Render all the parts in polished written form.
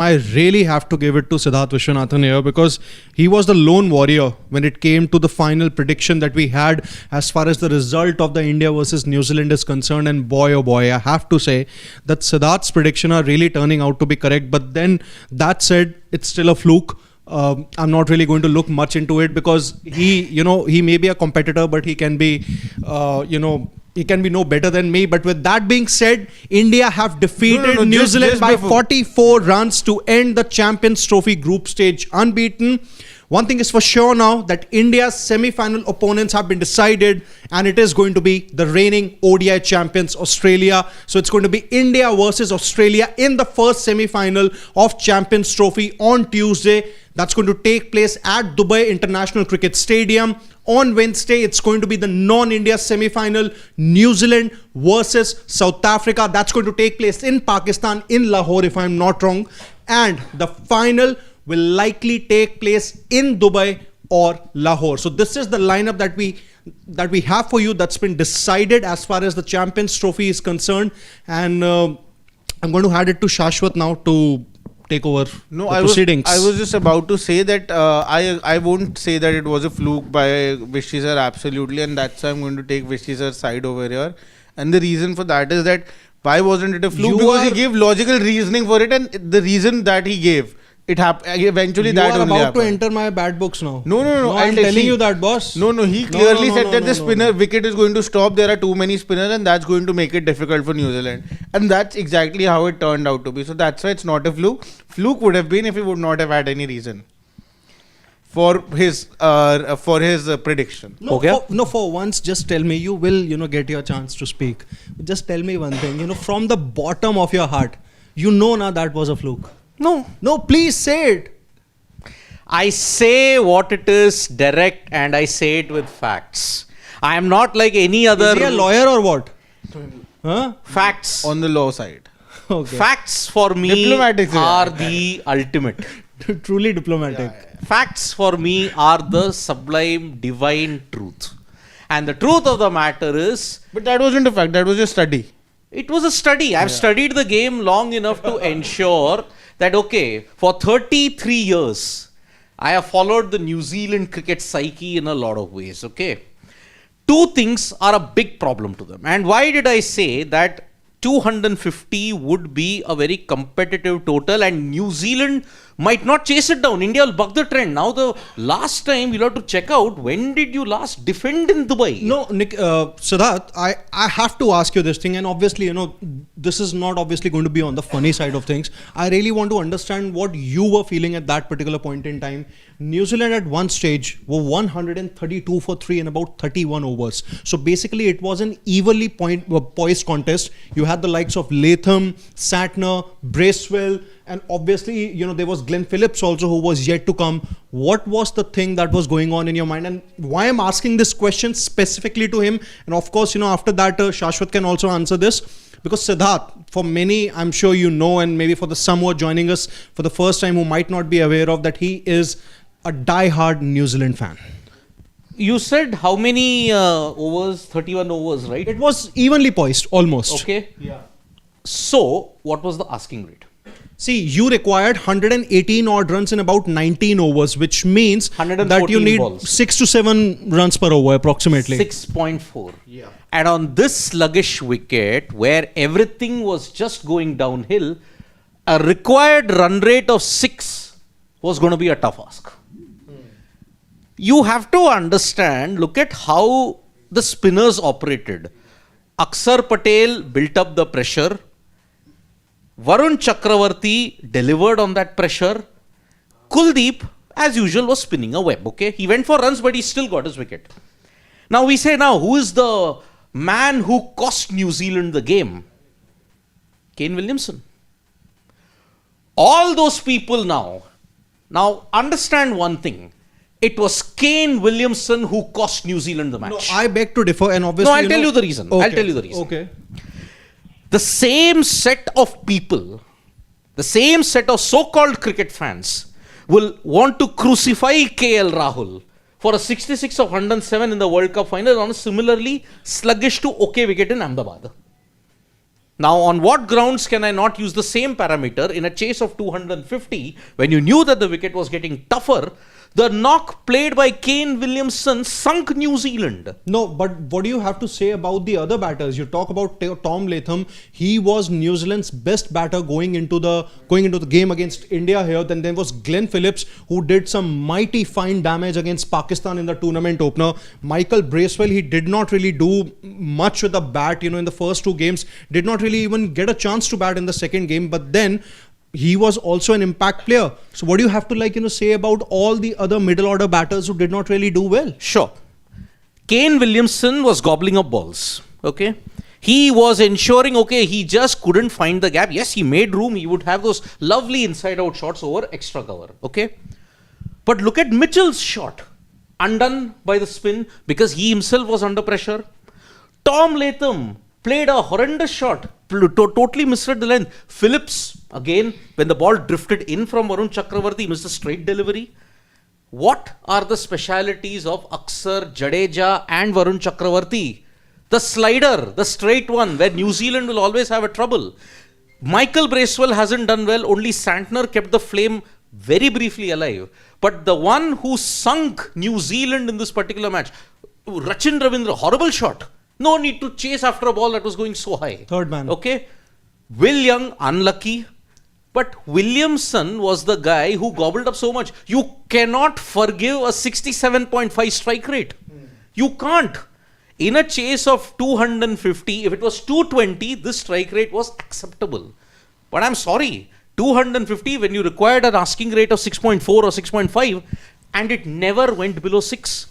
I really have to give it to Siddharth Vishwanathan here because he was the lone warrior when it came to the final prediction that we had as far as the result of the India versus New Zealand is concerned. And boy, oh boy, I have to say that Siddharth's prediction are really turning out to be correct. But then that said, it's still a fluke. I'm not really going to look much into it because he may be a competitor, but he can be, he can be no better than me. But with that being said, India have defeated New Zealand by 44 runs to end the Champions Trophy group stage unbeaten. One thing is for sure now that India's semi-final opponents have been decided, and it is going to be the reigning ODI champions, Australia. So it's going to be India versus Australia in the first semi-final of Champions Trophy on Tuesday. That's going to take place at Dubai International Cricket Stadium. On Wednesday, it's going to be the non-India semi-final, New Zealand versus South Africa. That's going to take place in Pakistan, in Lahore, if I'm not wrong. And the final will likely take place in Dubai or Lahore. So this is the lineup that we have for you that's been decided as far as the Champions Trophy is concerned. And I'm going to hand it to Shashwat now to take over the proceedings. I was just about to say that I won't say that it was a fluke by Vishy sir, absolutely, and that's why I'm going to take Vishy sir's side over here. And the reason for that is that why wasn't it a fluke? Because he gave logical reasoning for it, and the reason that he gave, it happened eventually. That only happened. You are about to enter my bad books now. No. I'm telling you that, boss. No. He clearly said that the spinner wicket is going to stop. There are too many spinners, and that's going to make it difficult for New Zealand. And that's exactly how it turned out to be. So that's why it's not a fluke. Fluke would have been if he would not have had any reason for his prediction. For once, just tell me. You will, get your chance to speak. Just tell me one thing. From the bottom of your heart, now that was a fluke. No, please say it. I say what it is direct, and I say it with facts. I am not like any other. Is he a lawyer or what? Huh? Facts. On the law side. Okay. Facts for me are the ultimate. Truly diplomatic. Yeah. Facts for me are the sublime divine truth. And the truth of the matter is... But that wasn't a fact, that was a study. It was a study. I've studied the game long enough to ensure that, okay, for 33 years, I have followed the New Zealand cricket psyche in a lot of ways, okay? Two things are a big problem to them. And why did I say that 250 would be a very competitive total and New Zealand might not chase it down? India will buck the trend. Now, the last time you'll have to check out, when did you last defend in Dubai? No, Nick, Siddharth, I have to ask you this thing, and obviously, this is not obviously going to be on the funny side of things. I really want to understand what you were feeling at that particular point in time. New Zealand at one stage were 132 for 3 in about 31 overs. So basically, it was an evenly poised contest. You had the likes of Latham, Santner, Bracewell, and obviously, there was Glenn Phillips also, who was yet to come. What was the thing that was going on in your mind? And why I'm asking this question specifically to him? And of course, after that, Shashwat can also answer this. Because Siddharth, for many, I'm sure and maybe for the some who are joining us for the first time who might not be aware of that, he is a die-hard New Zealand fan. You said how many overs? 31 overs, right? It was evenly poised, almost. Okay. Yeah. So, what was the asking rate? See, you required 118 odd runs in about 19 overs, which means that you need balls. 6 to 7 runs per over approximately. 6.4. Yeah. And on this sluggish wicket, where everything was just going downhill, a required run rate of 6 was going to be a tough ask. You have to understand, look at how the spinners operated. Akshar Patel built up the pressure. Varun Chakravarti delivered on that pressure. Kuldeep, as usual, was spinning a web, okay? He went for runs, but he still got his wicket. Now we say, who is the man who cost New Zealand the game? Kane Williamson. All those people now understand one thing. It was Kane Williamson who cost New Zealand the match. No, I beg to differ, and obviously... No, I'll tell you the reason. Okay. I'll tell you the reason. Okay. The same set of people, the same set of so-called cricket fans will want to crucify KL Rahul for a 66 of 107 in the World Cup final on a similarly sluggish to okay wicket in Ahmedabad. Now, on what grounds can I not use the same parameter in a chase of 250 when you knew that the wicket was getting tougher? The knock played by Kane Williamson sunk New Zealand. No, but what do you have to say about the other batters? You talk about Tom Latham. He was New Zealand's best batter going into the game against India here. Then there was Glenn Phillips, who did some mighty fine damage against Pakistan in the tournament opener. Michael Bracewell, he did not really do much with the bat, in the first two games. Did not really even get a chance to bat in the second game. But then he was also an impact player. So what do you have to say about all the other middle order batters who did not really do well? Sure. Kane Williamson was gobbling up balls. Okay. He was ensuring, he just couldn't find the gap. Yes, he made room. He would have those lovely inside out shots over extra cover. Okay. But look at Mitchell's shot. Undone by the spin because he himself was under pressure. Tom Latham played a horrendous shot. Totally misread the length. Phillips, again, when the ball drifted in from Varun Chakravarti, missed a straight delivery. What are the specialities of Aksar, Jadeja and Varun Chakravarti? The slider, the straight one, where New Zealand will always have a trouble. Michael Bracewell hasn't done well. Only Santner kept the flame very briefly alive. But the one who sunk New Zealand in this particular match, Rachin Ravindra, horrible shot. No need to chase after a ball that was going so high. Third man. Okay. Will Young, unlucky. But Williamson was the guy who gobbled up so much. You cannot forgive a 67.5 strike rate. You can't. In a chase of 250, if it was 220, this strike rate was acceptable. But I'm sorry, 250 when you required an asking rate of 6.4 or 6.5 and it never went below 6.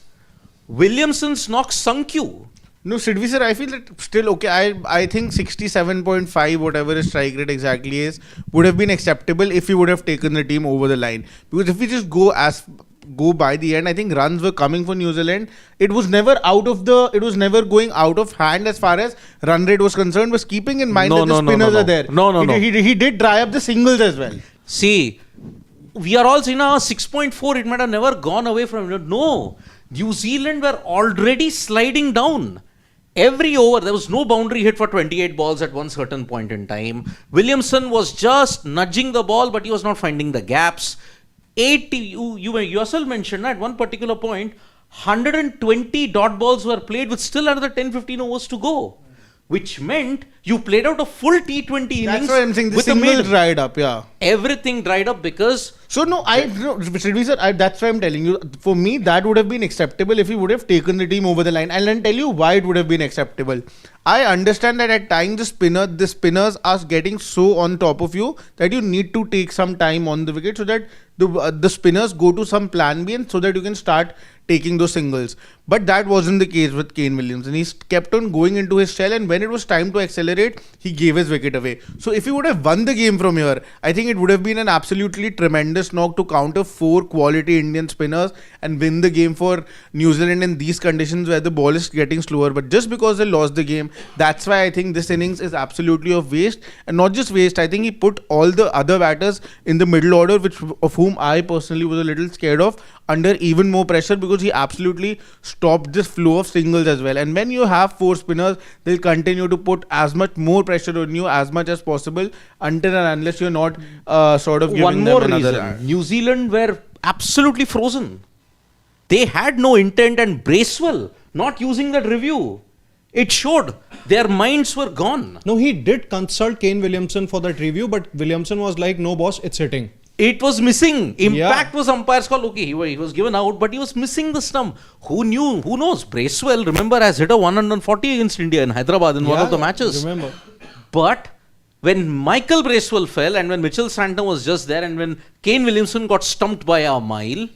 Williamson's knock sunk you. No, Sidvi sir, I feel that still I think 67.5, whatever his strike rate exactly is, would have been acceptable if he would have taken the team over the line. Because if we just go by the end, I think runs were coming for New Zealand. It was never going out of hand as far as run rate was concerned. Was keeping in mind that the spinners are there. No. He did dry up the singles as well. See, we are all saying 6.4, it might have never gone away from it. No, New Zealand were already sliding down. Every over, there was no boundary hit for 28 balls at one certain point in time. Williamson was just nudging the ball, but he was not finding the gaps. 80, you yourself mentioned at one particular point, 120 dot balls were played with still another 10-15 overs to go. Which meant you played out a full T20 innings. That's why I'm saying the singles dried up, yeah. Everything dried up because... So no, Sridhar sir, that's why I'm telling you, for me, that would have been acceptable if he would have taken the team over the line. And I'll tell you why it would have been acceptable. I understand that at times the spinners are getting so on top of you that you need to take some time on the wicket so that the spinners go to some plan B and so that you can start taking those singles. But that wasn't the case with Kane Williamson. He kept on going into his shell, and when it was time to accelerate, he gave his wicket away. So if he would have won the game from here, I think it would have been an absolutely tremendous knock to counter 4 quality Indian spinners and win the game for New Zealand in these conditions where the ball is getting slower. But just because they lost the game, that's why I think this innings is absolutely of waste. And not just waste, I think he put all the other batters in the middle order, of whom I personally was a little scared of, under even more pressure, because he absolutely stopped this flow of singles as well. And when you have 4 spinners, they'll continue to put as much more pressure on you as much as possible until and unless you're not sort of giving one them more another. Reason. New Zealand were absolutely frozen. They had no intent, and Bracewell not using that review, it showed their minds were gone. No, he did consult Kane Williamson for that review, but Williamson was like, no boss, it's hitting. It was missing. Impact was umpire's call. Okay, he was given out, but he was missing the stump. Who knew? Who knows? Bracewell, remember, has hit a 140 against India in Hyderabad in one of the matches. Remember. But when Michael Bracewell fell, and when Mitchell Santner was just there, and when Kane Williamson got stumped by a mile,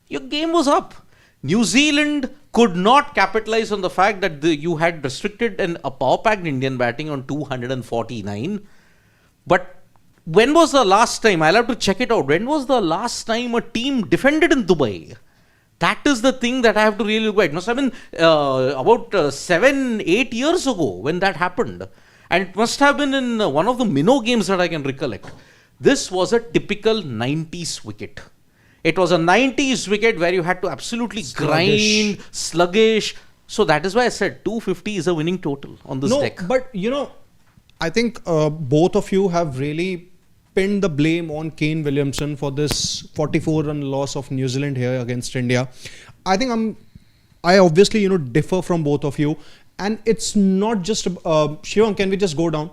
your game was up. New Zealand could not capitalize on the fact that you had restricted a power-packed Indian batting on 249. But when was the last time, I'll have to check it out, when was the last time a team defended in Dubai? That is the thing that I have to really look at. It must have been about 7-8 years ago when that happened. And it must have been in one of the Minnow games that I can recollect. This was a typical 90s wicket. It was a 90s wicket where you had to absolutely grind, sluggish. So that is why I said 250 is a winning total on this deck. But I think both of you have really pinned the blame on Kane Williamson for this 44-run loss of New Zealand here against India. I obviously differ from both of you, and it's not just Shivam. Can we just go down?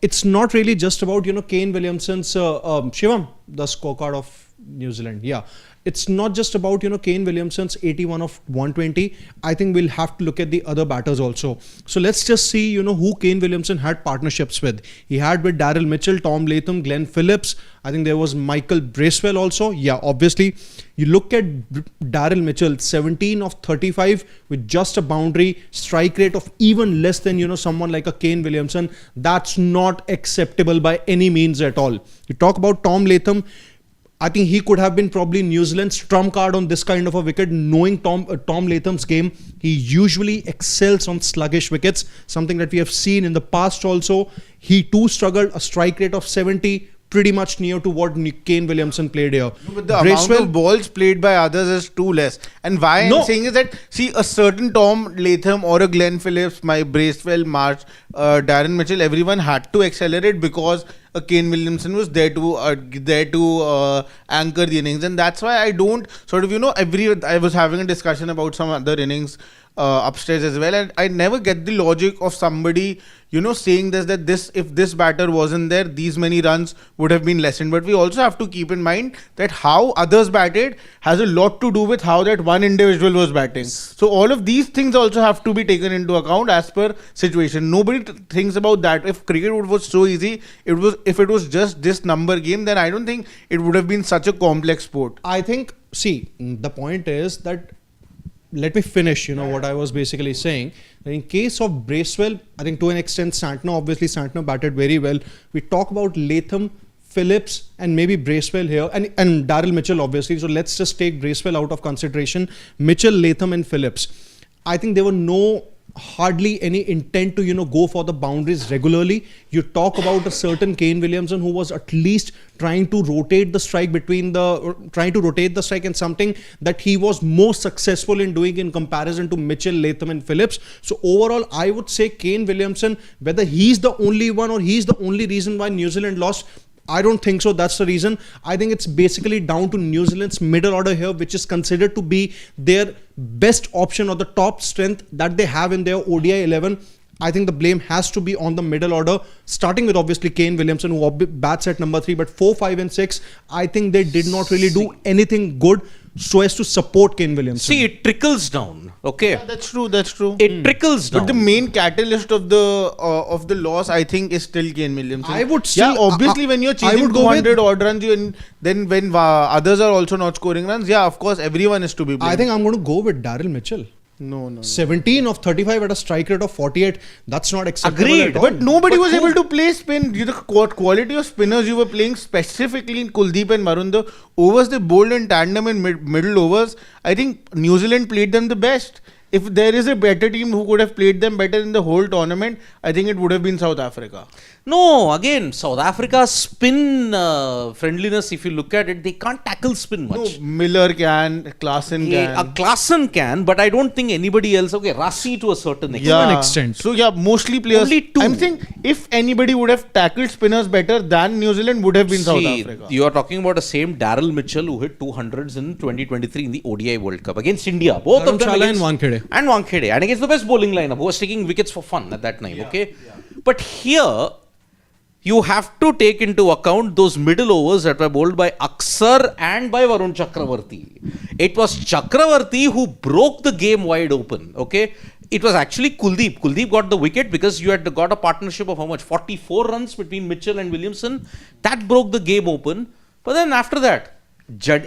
It's not really just about Kane Williamson's Shivam, the scorecard of New Zealand. Yeah, it's not just about Kane Williamson's 81 of 120. I think we'll have to look at the other batters also. So let's just see who Kane Williamson had partnerships with. He had with Daryl Mitchell, Tom Latham, Glenn Phillips. I think there was Michael Bracewell also. Yeah, obviously you look at Daryl Mitchell, 17 of 35 with just a boundary, strike rate of even less than someone like a Kane Williamson. That's not acceptable by any means at all. You talk about Tom Latham. I think he could have been probably New Zealand's trump card on this kind of a wicket. Knowing Tom Latham's game, he usually excels on sluggish wickets, something that we have seen in the past also. He too struggled, a strike rate of 70, pretty much near to what Kane Williamson played here. No, but the amount of balls played by others is too less. And why I'm saying is that, see, a certain Tom Latham or a Glenn Phillips, my Bracewell, Marsh, Darren Mitchell, everyone had to accelerate because Kane Williamson was there to anchor the innings. And that's why I don't sort of, I was having a discussion about some other innings upstairs as well, and I never get the logic of somebody saying that if this batter wasn't there, these many runs would have been lessened. But we also have to keep in mind that how others batted has a lot to do with how that one individual was batting. So all of these things also have to be taken into account as per situation. Nobody thinks about that. If cricket was so easy, if it was just this number game, then I don't think it would have been such a complex sport. I think, see, the point is that, let me finish, what I was basically saying. In case of Bracewell, I think to an extent Santner batted very well. We talk about Latham, Phillips and maybe Bracewell here and Daryl Mitchell obviously. So let's just take Bracewell out of consideration. Mitchell, Latham and Phillips. I think there were hardly any intent to go for the boundaries regularly. You talk about a certain Kane Williamson who was at least trying to rotate the strike and something that he was more successful in doing in comparison to Mitchell, Latham and Phillips. So overall I would say Kane Williamson, whether he's the only one or he's the only reason why New Zealand lost, I don't think so. That's the reason. I think it's basically down to New Zealand's middle order here, which is considered to be their best option or the top strength that they have in their ODI 11. I think the blame has to be on the middle order, starting with obviously Kane Williamson, who bats at number 3, but 4, 5 and 6, I think they did not really do anything good so as to support Kane Williamson. See, it trickles down. Okay, yeah, that's true. It trickles down. But the main catalyst of the loss, I think, is still Kane Williamson. I would still, obviously, when you're chasing 200 odd runs, then when others are also not scoring runs, of course, everyone is to be blamed. I think I'm going to go with Daryl Mitchell. No. 17 of 35 at a strike rate of 48. That's not acceptable. Agreed. But nobody was able to play spin. The quality of spinners you were playing, specifically in Kuldeep and Varun, the overs they bowled in tandem in middle overs, I think New Zealand played them the best. If there is a better team who could have played them better in the whole tournament, I think it would have been South Africa. No, again, South Africa's spin friendliness, if you look at it, they can't tackle spin much. No, Miller can, Klaasen can. Klaasen can, but I don't think anybody else. Okay, Rassi to a certain extent. So mostly players. Only 2. I'm saying if anybody would have tackled spinners better than New Zealand, would have been South Africa. You are talking about the same Daryl Mitchell who hit 200s in 2023 in the ODI World Cup against India. Both of them against Wankhede. And Wankhede, and against the best bowling lineup who was taking wickets for fun at that time. Okay, but here you have to take into account those middle overs that were bowled by Aksar and by Varun Chakravarti. It was Chakravarti who broke the game wide open. Okay, it was actually Kuldeep. Kuldeep got the wicket because you had got a partnership of how much? 44 runs between Mitchell and Williamson. That broke the game open. But then after that,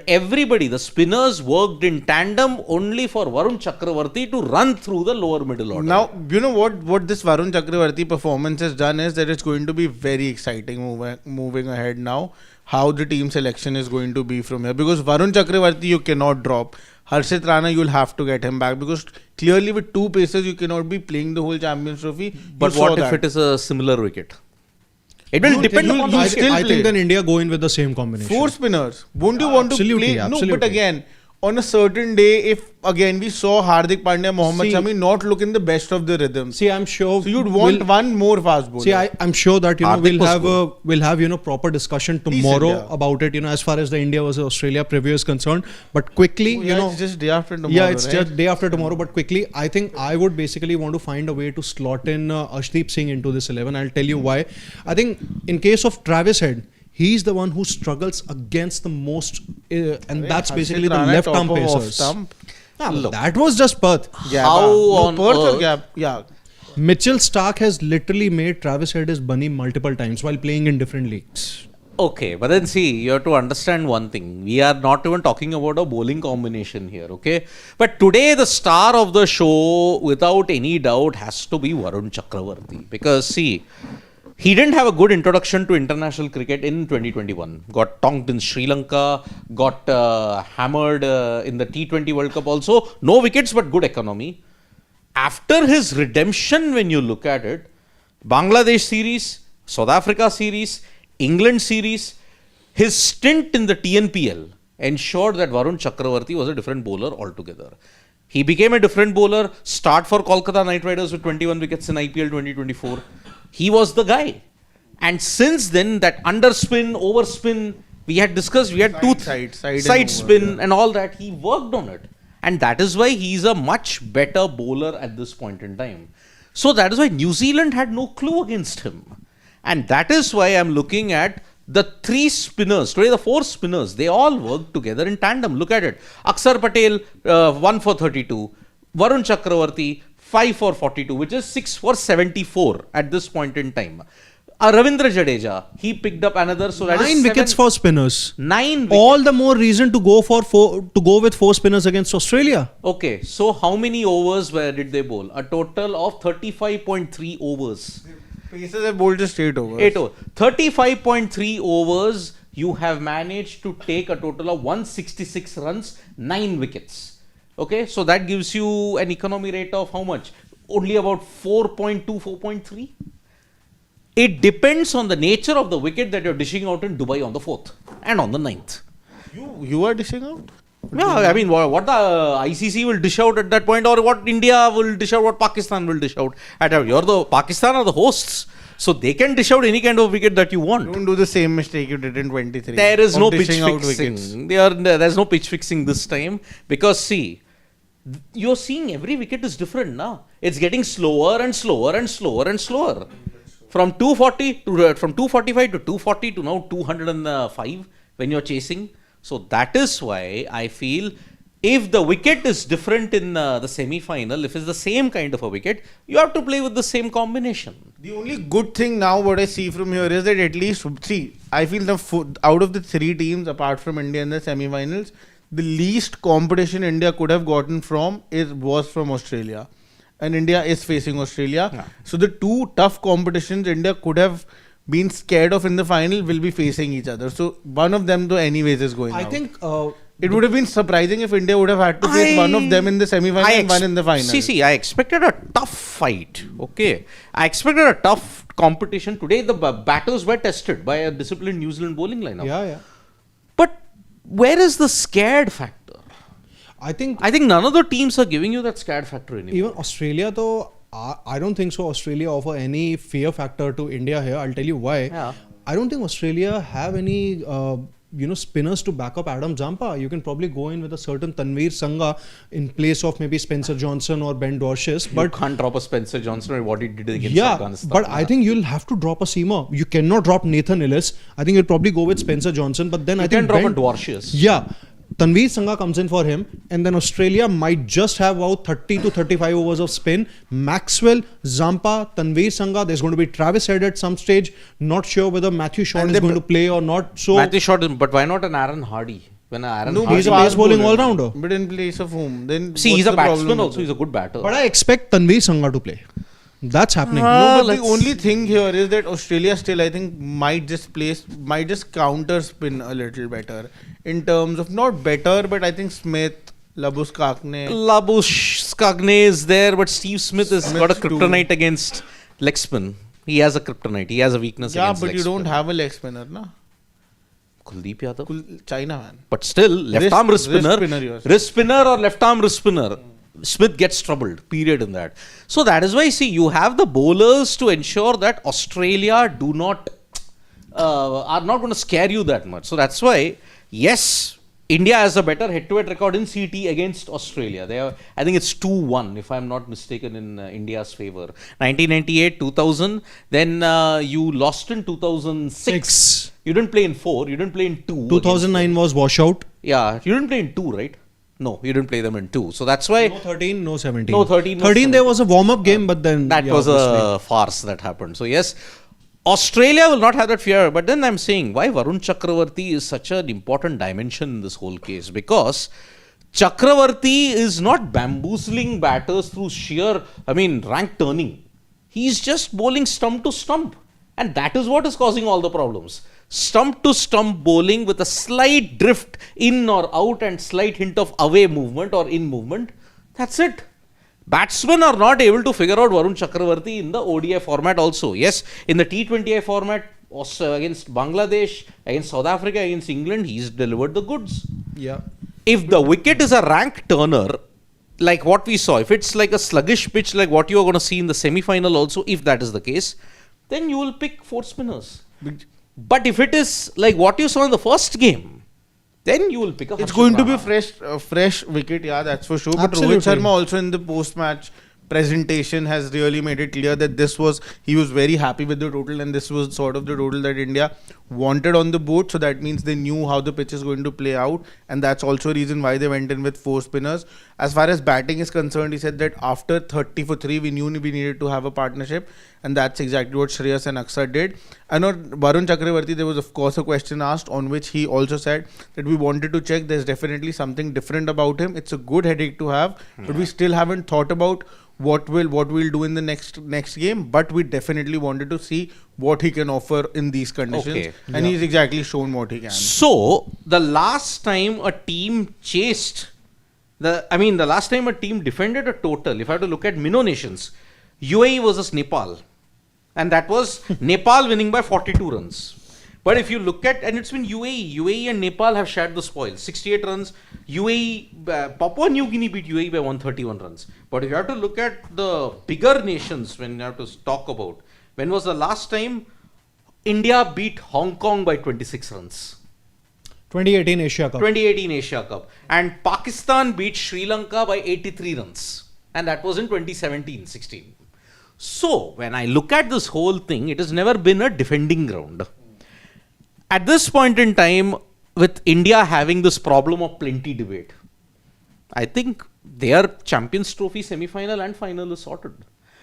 everybody, the spinners worked in tandem only for Varun Chakravarti to run through the lower middle order. Now, you know what this Varun Chakravarti performance has done is that it's going to be very exciting moving ahead now, how the team selection is going to be from here. Because Varun Chakravarti you cannot drop. Harshit Rana, you'll have to get him back because clearly with 2 paces you cannot be playing the whole Champions Trophy. But what if it is a similar wicket? It will depend upon the I think then India go in with the same combination. 4 spinners. Won't you want to play? Absolutely. No, but again, on a certain day, if again we saw Hardik Pandya, Mohammad See- Shami not look in the best of the rhythm. See, I'm sure. So you'd want one more fast bowler. See, I'm sure that Hardik was we'll have proper discussion tomorrow yeah. about it. As far as the India versus Australia preview is concerned. But quickly, it's just day after tomorrow. yeah, it's right? just day after tomorrow. But quickly, I think I would basically want to find a way to slot in Arshdeep Singh into this 11. I'll tell you why. I think in case of Travis Head, he's the one who struggles against the most, and that's basically the Harshit Rana left top arm of off pacers. stump. Ah, Look. that was just Perth. How on Perth or earth- Gap? Yeah. Mitchell Stark has literally made Travis Head his bunny multiple times while playing in different leagues. Okay, but then see, you have to understand one thing. We are not even talking about a bowling combination here, okay? But today, the star of the show, without any doubt, has to be Varun Chakravarti. Because, see, he didn't have a good introduction to international cricket in 2021. Got tonked in Sri Lanka, got hammered in the T20 World Cup also. No wickets, but good economy. After his redemption, when you look at it, Bangladesh series, South Africa series, England series, his stint in the TNPL ensured that Varun Chakravarti was a different bowler altogether. He became a different bowler, start for Kolkata Knight Riders with 21 wickets in IPL 2024. He was the guy. And since then, that underspin, overspin, we had discussed, we had side and spin and all that. He worked on it. And that is why he's a much better bowler at this point in time. So that is why New Zealand had no clue against him. And that is why I'm looking at the three spinners, today the four spinners, they all work together in tandem. Look at it. Akshar Patel, 1 for 32. Varun Chakravarti, 5 for 42, which is 6 for 74 at this point in time. Ravindra Jadeja, he picked up another. So that is 9 wickets for spinners. 9 wickets. All the more reason to go with 4 spinners against Australia. Okay, so how many overs did they bowl? A total of 35.3 overs. Pacers have bowled just 8 overs. 8 overs. 35.3 overs, you have managed to take a total of 166 runs, 9 wickets. Okay, so that gives you an economy rate of how much? Only about 4.2, 4.3. It depends on the nature of the wicket that you're dishing out in Dubai on the 4th and on the 9th. You are dishing out? Yeah, I mean, what the ICC will dish out at that point, or what India will dish out, what Pakistan will dish out. You're the Pakistan are the hosts, so they can dish out any kind of wicket that you want. Don't do the same mistake you did in 23. There is of no pitch dishing out wickets. fixing. There's no pitch fixing this time because see, you're seeing every wicket is different now. It's getting slower and slower and slower and slower. From 240 to from 245 to 240 to now 205 when you're chasing. So that is why I feel if the wicket is different in the semi-final, if it's the same kind of a wicket, you have to play with the same combination. The only good thing now what I see from here is that at least, see, I feel out of the 3 teams apart from India in the semi-finals, the least competition India could have gotten from was from Australia. And India is facing Australia. Yeah. So the 2 tough competitions India could have been scared of in the final will be facing each other. So one of them though anyways is going I out. think It would have been surprising if India would have had to face one of them in the semi-final and one in the final. See, I expected a tough fight. Okay. I expected a tough competition. Today, the batters were tested by a disciplined New Zealand bowling lineup. yeah. But where is the scared factor? I think none of the teams are giving you that scared factor anymore. even Australia though, I don't think so Australia offer any fear factor to India here. I'll tell you why. Yeah. I don't think Australia have any spinners to back up Adam Zampa. You can probably go in with a certain Tanveer Sangha in place of maybe Spencer Johnson or Ben Dorshis. But But you can't drop a Spencer Johnson or what he did against yeah, Afghanistan. but I think you'll have to drop a seamer. You cannot drop Nathan Ellis. I think you'll probably go with Spencer Johnson. But then I you think can drop Ben, a Dwarshius. yeah, Tanveer Sangha comes in for him, and then Australia might just have about 30 to 35 overs of spin. Maxwell, Zampa, Tanveer Sangha. There's going to be Travis Head at some stage. Not sure whether Matthew Shaw is going to play or not. So Matthew Short, but why not an Aaron Hardy? When Aaron No, Hardy, he's a fast pace bowling bowler. all-rounder. But in place of whom? Then see, what's he's a the problem batsman with also. it? He's a good batter. But I expect Tanveer Sangha to play. That's happening. No, but let's- the only thing here is that Australia still, I think, might just counter spin a little better in terms of not better, but I think Smith, Labus Kakne. Labush Skagne is there, but Steve Smith has got a Smith too. kryptonite against leg spin. He has a kryptonite. He has a weakness Yeah, against but leg you don't spin. have a leg spinner, na? Kuldeep Yadav. China, man. But still, left arm wrist spinner, you are saying. wrist spinner or left arm wrist spinner. Smith gets troubled, period in that. So that is why, see, you have the bowlers to ensure that Australia do not, are not going to scare you that much. So that's why, yes, India has a better head-to-head record in CT against Australia. They have, I think it's 2-1, if I'm not mistaken, in India's favour. 1998, 2000, then you lost in 2006. You didn't play in 4, you didn't play in 2. 2009 was washout. Yeah, you didn't play in 2, right? No, you didn't play them in 2. So that's why... No 13, no 17. No 13. 13 there was a warm-up game, but then... That was a farce that happened. So yes, Australia will not have that fear. But then I'm saying, why Varun Chakravarti is such an important dimension in this whole case? Because Chakravarti is not bamboozling batters through sheer, rank turning. He's just bowling stump to stump. And that is what is causing all the problems. Stump to stump bowling with a slight drift in or out and slight hint of away movement or in movement. That's it. Batsmen are not able to figure out Varun Chakravarti in the ODI format also. Yes, in the T20I format, against Bangladesh, against South Africa, against England, he's delivered the goods. Yeah. If the wicket is a rank turner, like what we saw, if it's like a sluggish pitch like what you are going to see in the semi-final also, if that is the case, then you will pick 4 spinners. But if it is like what you saw in the first game, then you will pick up. It's going to be fresh wicket, yeah, that's for sure. Absolutely. But Rohit Sharma also in the post-match presentation has really made it clear that he was very happy with the total, and this was sort of the total that India wanted on the board. So that means they knew how the pitch is going to play out, and that's also a reason why they went in with 4 spinners. As far as batting is concerned, he said that after 30 for 3, we knew we needed to have a partnership, and that's exactly what Shreyas and Akshar did. And on Varun Chakravarti, there was of course a question asked, on which he also said that we wanted to check. There's definitely something different about him. It's a good headache to have, but we still haven't thought about what we'll do in the next game, but we definitely wanted to see what he can offer in these conditions, and he's exactly shown what he can. So the last time a team chased the last time a team defended a total, if I have to look at minnow nations, UAE versus Nepal, and that was Nepal winning by 42 runs. But if you look at, and it's been UAE and Nepal have shared the spoils. 68 runs. Papua New Guinea beat UAE by 131 runs. But if you have to look at the bigger nations, when you have to talk about, when was the last time India beat Hong Kong by 26 runs? 2018 Asia Cup. 2018 Asia Cup. And Pakistan beat Sri Lanka by 83 runs. And that was in 2017-16. So, when I look at this whole thing, it has never been a defending ground. At this point in time, with India having this problem of plenty debate, I think their Champions Trophy semi-final and final is sorted.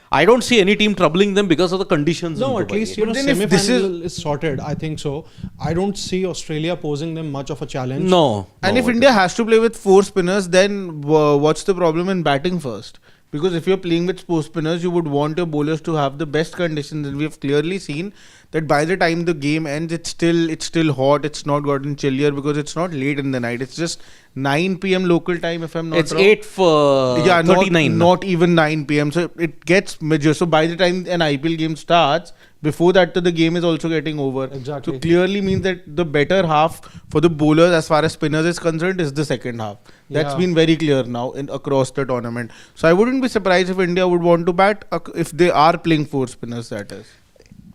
I don't see any team troubling them because of the conditions. No, in at Dubai. least semi-final is sorted. I think so. I don't see Australia posing them much of a challenge. No. And if India has to play with 4 spinners, then what's the problem in batting first? Because if you're playing with 4 spinners, you would want your bowlers to have the best conditions, and we have clearly seen that by the time the game ends, it's still hot. It's not gotten chillier because it's not late in the night. It's just 9 p.m. local time, if I'm not wrong. It's 8:39. Not even 9 p.m. So it gets major. So by the time an IPL game starts, before that the game is also getting over. Exactly. So clearly means that the better half for the bowlers as far as spinners is concerned is the second half. That's been very clear now across the tournament. So I wouldn't be surprised if India would want to bat if they are playing 4 spinners, that is.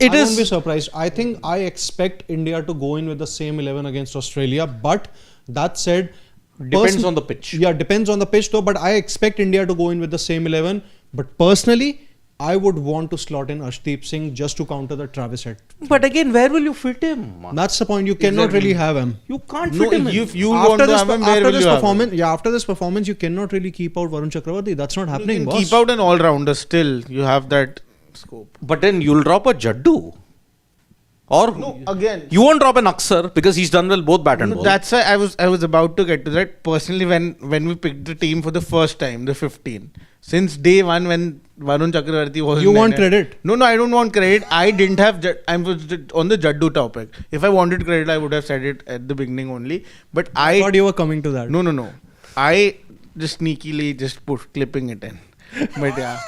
I won't be surprised. I think I expect India to go in with the same 11 against Australia. But that said, Depends on the pitch. Yeah, depends on the pitch though. But I expect India to go in with the same 11. But personally, I would want to slot in Arshdeep Singh just to counter the Travis Head. But again, where will you fit him? That's the point. You cannot really have him. You can't fit him in. If you want to have him, where will you have him? After this performance, you cannot really keep out Varun Chakravarti. That's not happening, boss. Keep out an all-rounder still. You have that scope. But then you'll drop a Jaddu. Or again, you won't drop an Akshar because he's done well both bat and ball. That's why I was about to get to that. Personally, when we picked the team for the first time, the 15, since day one when Varun Chakravarti was, you want credit? No, I don't want credit. I didn't have. I was on the Jaddu topic. If I wanted credit, I would have said it at the beginning only. But I thought you were coming to that. No. I just sneakily just put clipping it in. But yeah.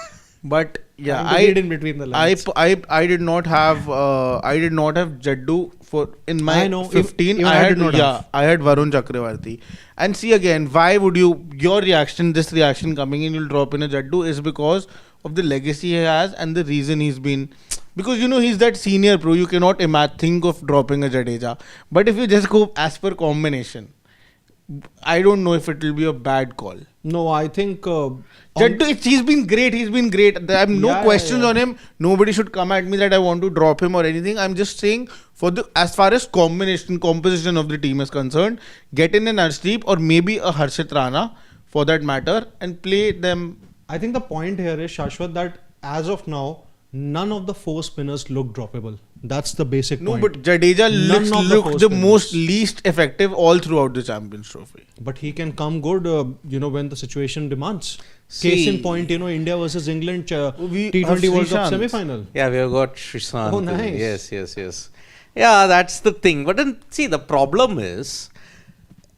But yeah, I read in between the lines. I did not have Jaddu in my I know. 15, Even I did not have. I had Varun Chakravarti. And see again, why would your reaction, this reaction coming in, you'll drop in a Jaddu is because of the legacy he has and the reason he's been. Because he's that senior pro, you cannot think of dropping a Jadeja. But if you just go as per combination, I don't know if it will be a bad call. No, I think He's been great. There are no questions on him. Nobody should come at me that I want to drop him or anything. I'm just saying as far as composition of the team is concerned, get in an Arshdeep or maybe a Harshit Rana for that matter and play them. I think the point here is, Shashwat, that as of now, none of the 4 spinners look droppable. That's the basic point. No, but Jadeja looked the most least effective all throughout the Champions Trophy. But he can come good, when the situation demands. Case in point, India versus England T20 World Cup semi-final. Yeah, we have got Shrishant. Oh, nice. Yes. Yeah, that's the thing. But then, see, the problem is,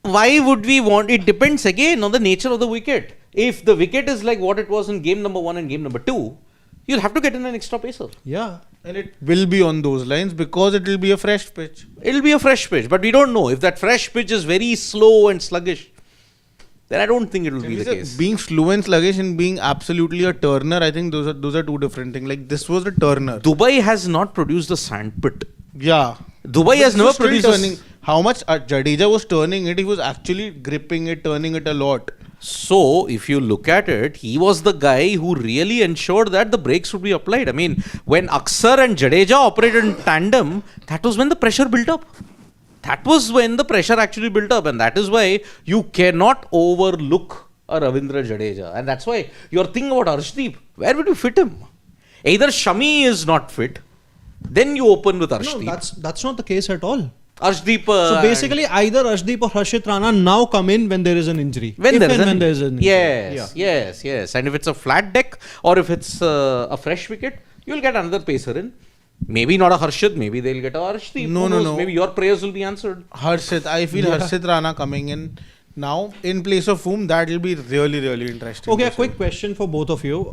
why would we want? It depends again on the nature of the wicket. If the wicket is like what it was in game number 1 and game number 2, you'll have to get in an extra pacer. Yeah. And it will be on those lines because it will be a fresh pitch. It'll be a fresh pitch, but we don't know. If that fresh pitch is very slow and sluggish, then I don't think it will be the case. Being slow and sluggish and being absolutely a turner, I think those are two different things. Like this was a turner. Dubai has not produced a sandpit. Yeah. Dubai has never produced turning. How much Jadeja was turning it, he was actually gripping it, turning it a lot. So, if you look at it, he was the guy who really ensured that the brakes would be applied. I mean, when Aksar and Jadeja operated in tandem, that was when the pressure built up. That was when the pressure actually built up. And that is why you cannot overlook a Ravindra Jadeja. And that's why you're thinking about Arshdeep. Where would you fit him? Either Shami is not fit, then you open with Arshdeep. No, that's not the case at all. Arshdeep. So basically, either Arshdeep or Harshit Rana now come in when there is an injury. When there is an injury. Yes. Yes. And if it's a flat deck or if it's a fresh wicket, you'll get another pacer in. Maybe not a Harshit, maybe they'll get a Arshdeep. No. Maybe your prayers will be answered. Harshit, I feel Harshit Rana coming in now in place of whom that will be really, really interesting. Okay, a quick question for both of you.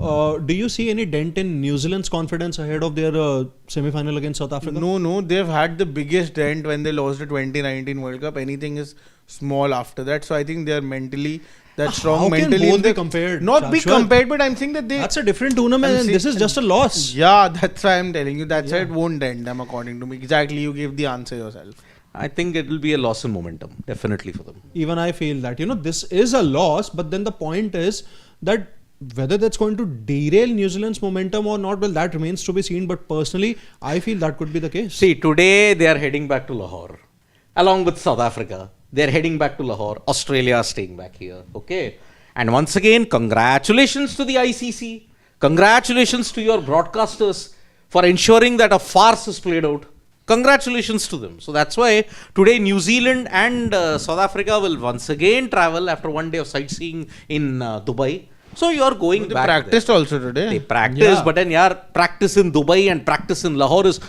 Do you see any dent in New Zealand's confidence ahead of their semi-final against South Africa? No. They've had the biggest dent when they lost the 2019 World Cup. Anything is small after that. So I think they are mentally that strong. How mentally can both be compared? Not be compared, but I'm saying that that's a different tournament and this is just a loss. Yeah, that's why I'm telling you. That's why it won't dent them according to me. Exactly, you gave the answer yourself. I think it will be a loss in momentum, definitely for them. Even I feel that, this is a loss, but then the point is that whether that's going to derail New Zealand's momentum or not, well, that remains to be seen. But personally, I feel that could be the case. See, today they are heading back to Lahore, along with South Africa. They are heading back to Lahore. Australia are staying back here. Okay. And once again, congratulations to the ICC. Congratulations to your broadcasters for ensuring that a farce is played out. Congratulations to them. So that's why today New Zealand and South Africa will once again travel after one day of sightseeing in Dubai. So you are going back. They practiced also today. They practiced, but then practice in Dubai and practice in Lahore is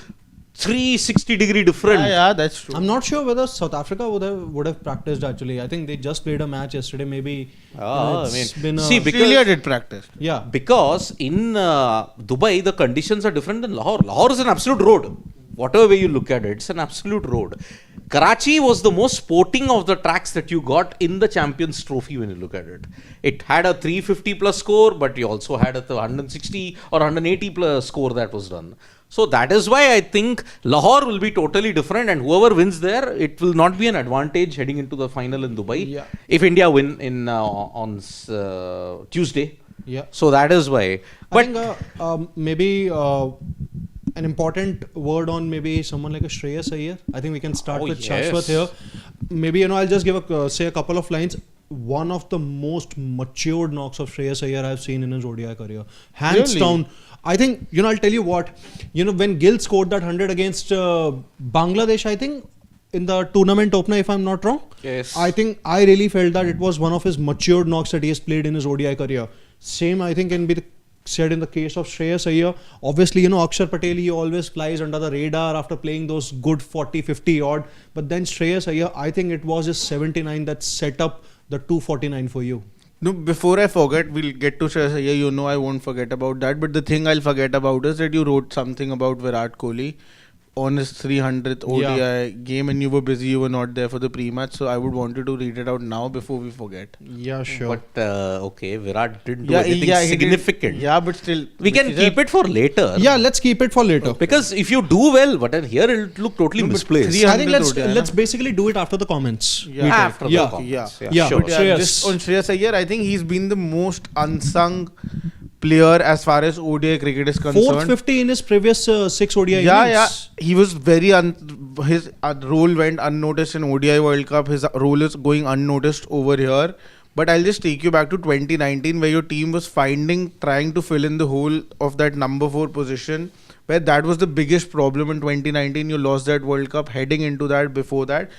360-degree different. Yeah, that's true. I'm not sure whether South Africa would have practiced actually. I think they just played a match yesterday. Maybe because Australia did practice. Yeah, because in Dubai the conditions are different than Lahore. Lahore is an absolute road. Whatever way you look at it, it's an absolute road. Karachi was the most sporting of the tracks that you got in the Champions Trophy when you look at it. It had a 350 plus score, but you also had a 160 or 180 plus score that was done. So that is why I think Lahore will be totally different, and whoever wins there, it will not be an advantage heading into the final in Dubai. Yeah. If India win on Tuesday. Yeah. So that is why. But I think maybe an important word on maybe someone like a Shreyas Iyer. I think we can start with Shashwat here. Maybe I'll just give say a couple of lines. One of the most matured knocks of Shreyas Iyer I've seen in his ODI career. Hands down. I think, I'll tell you what, when Gill scored that 100 against Bangladesh, I think, in the tournament opener, if I'm not wrong. Yes. I think I really felt that it was one of his matured knocks that he has played in his ODI career. Same, I think, can be said in the case of Shreyas Iyer. Obviously, Akshar Patel, he always flies under the radar after playing those good 40, 50 odd. But then Shreyas Iyer, I think it was his 79 that set up the 249 for you. No, before I forget, we'll get to Shreyas Iyer. I won't forget about that. But the thing I'll forget about is that you wrote something about Virat Kohli. on his 300th ODI game and you were busy, you were not there for the pre-match. So I would want you to read it out now before we forget. Yeah, sure. But okay, Virat didn't do anything significant. Yeah, but still. We can keep it for later. Yeah, let's keep it for later. Because if you do well, but then here it'll look totally misplaced. I think let's basically do it after the comments. Yeah. After the Yeah. comments. Yeah. Sure. But yeah, Shreyas. just on Shreyas Iyer, I think he's been the most unsung player as far as ODI cricket is concerned. 450 in his previous 6 ODI Yeah, innings. he was very his role went unnoticed in ODI World Cup. His role is going unnoticed over here. But I'll just take you back to 2019 where your team was trying to fill in the hole of that number 4 position, where that was the biggest problem in 2019. You lost that World Cup heading into that before that.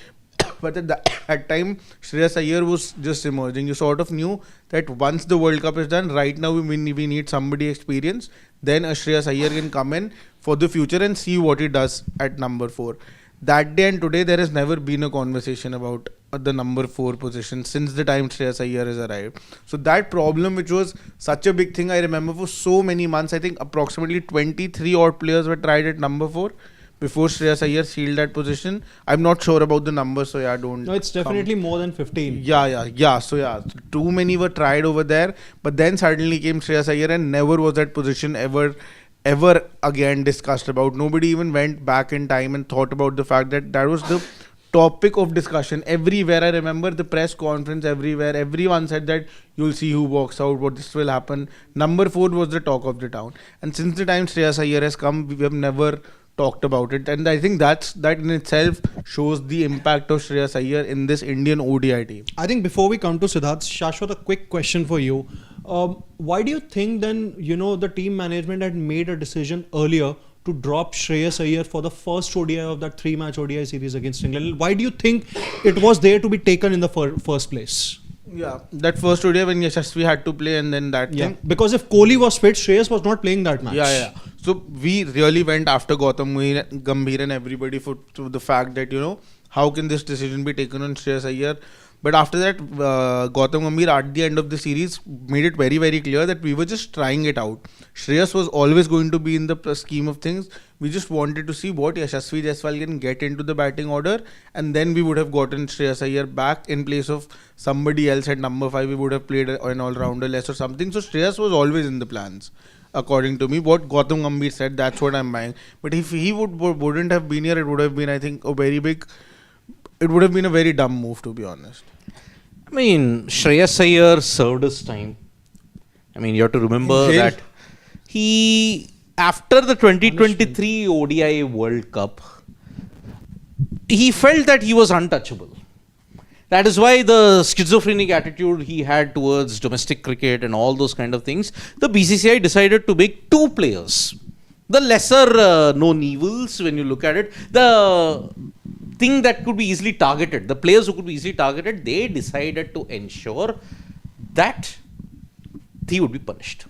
But at that time, Shreyas Iyer was just emerging. You sort of knew that once the World Cup is done, right now we need somebody experienced. Then a Shreyas Iyer can come in for the future and see what he does at number 4. That day and today, there has never been a conversation about the number 4 position since the time Shreyas Iyer has arrived. So that problem, which was such a big thing, I remember for so many months, I think approximately 23 odd players were tried at number 4. Before Shreyas Iyer sealed that position. I'm not sure about the numbers, so yeah, don't. No, it's definitely more than 15. Yeah. So yeah, too many were tried over there. But then suddenly came Shreyas Iyer and never was that position ever again discussed about. Nobody even went back in time and thought about the fact that was the topic of discussion everywhere. I remember the press conference everywhere. Everyone said that you'll see who walks out, what this will happen. Number 4 was the talk of the town. And since the time Shreyas Iyer has come, we have never talked about it, and I think that in itself shows the impact of Shreyas Iyer in this Indian ODI team. I think before we come to Siddharth, Shashwat, a quick question for you. Why do you think then, the team management had made a decision earlier to drop Shreyas Iyer for the first ODI of that 3-match ODI series against England? Why do you think it was there to be taken in the first place? Yeah, that first ODI when Yashasvi had to play and then that thing. Because if Kohli was fit, Shreyas was not playing that match. Yeah. So we really went after Gautam Gambhir and everybody for the fact that, how can this decision be taken on Shreyas Iyer? But after that, Gautam Gambhir at the end of the series made it very, very clear that we were just trying it out. Shreyas was always going to be in the scheme of things. We just wanted to see what Yashasvi Jaiswal can get into the batting order, and then we would have gotten Shreyas Iyer back in place of somebody else at number 5. We would have played an all-rounder less or something. So Shreyas was always in the plans. According to me, what Gautam Gambhir said, that's what I'm buying. But if he wouldn't have been here, it would have been, I think, it would have been a very dumb move, to be honest. I mean, Shreyas Iyer served his time. I mean, you have to remember that he, after the 2023 ODI World Cup, he felt that he was untouchable. That is why the schizophrenic attitude he had towards domestic cricket and all those kind of things, the BCCI decided to make 2 players. The lesser known evils, when you look at it, the thing that could be easily targeted, the players who could be easily targeted, they decided to ensure that he would be punished.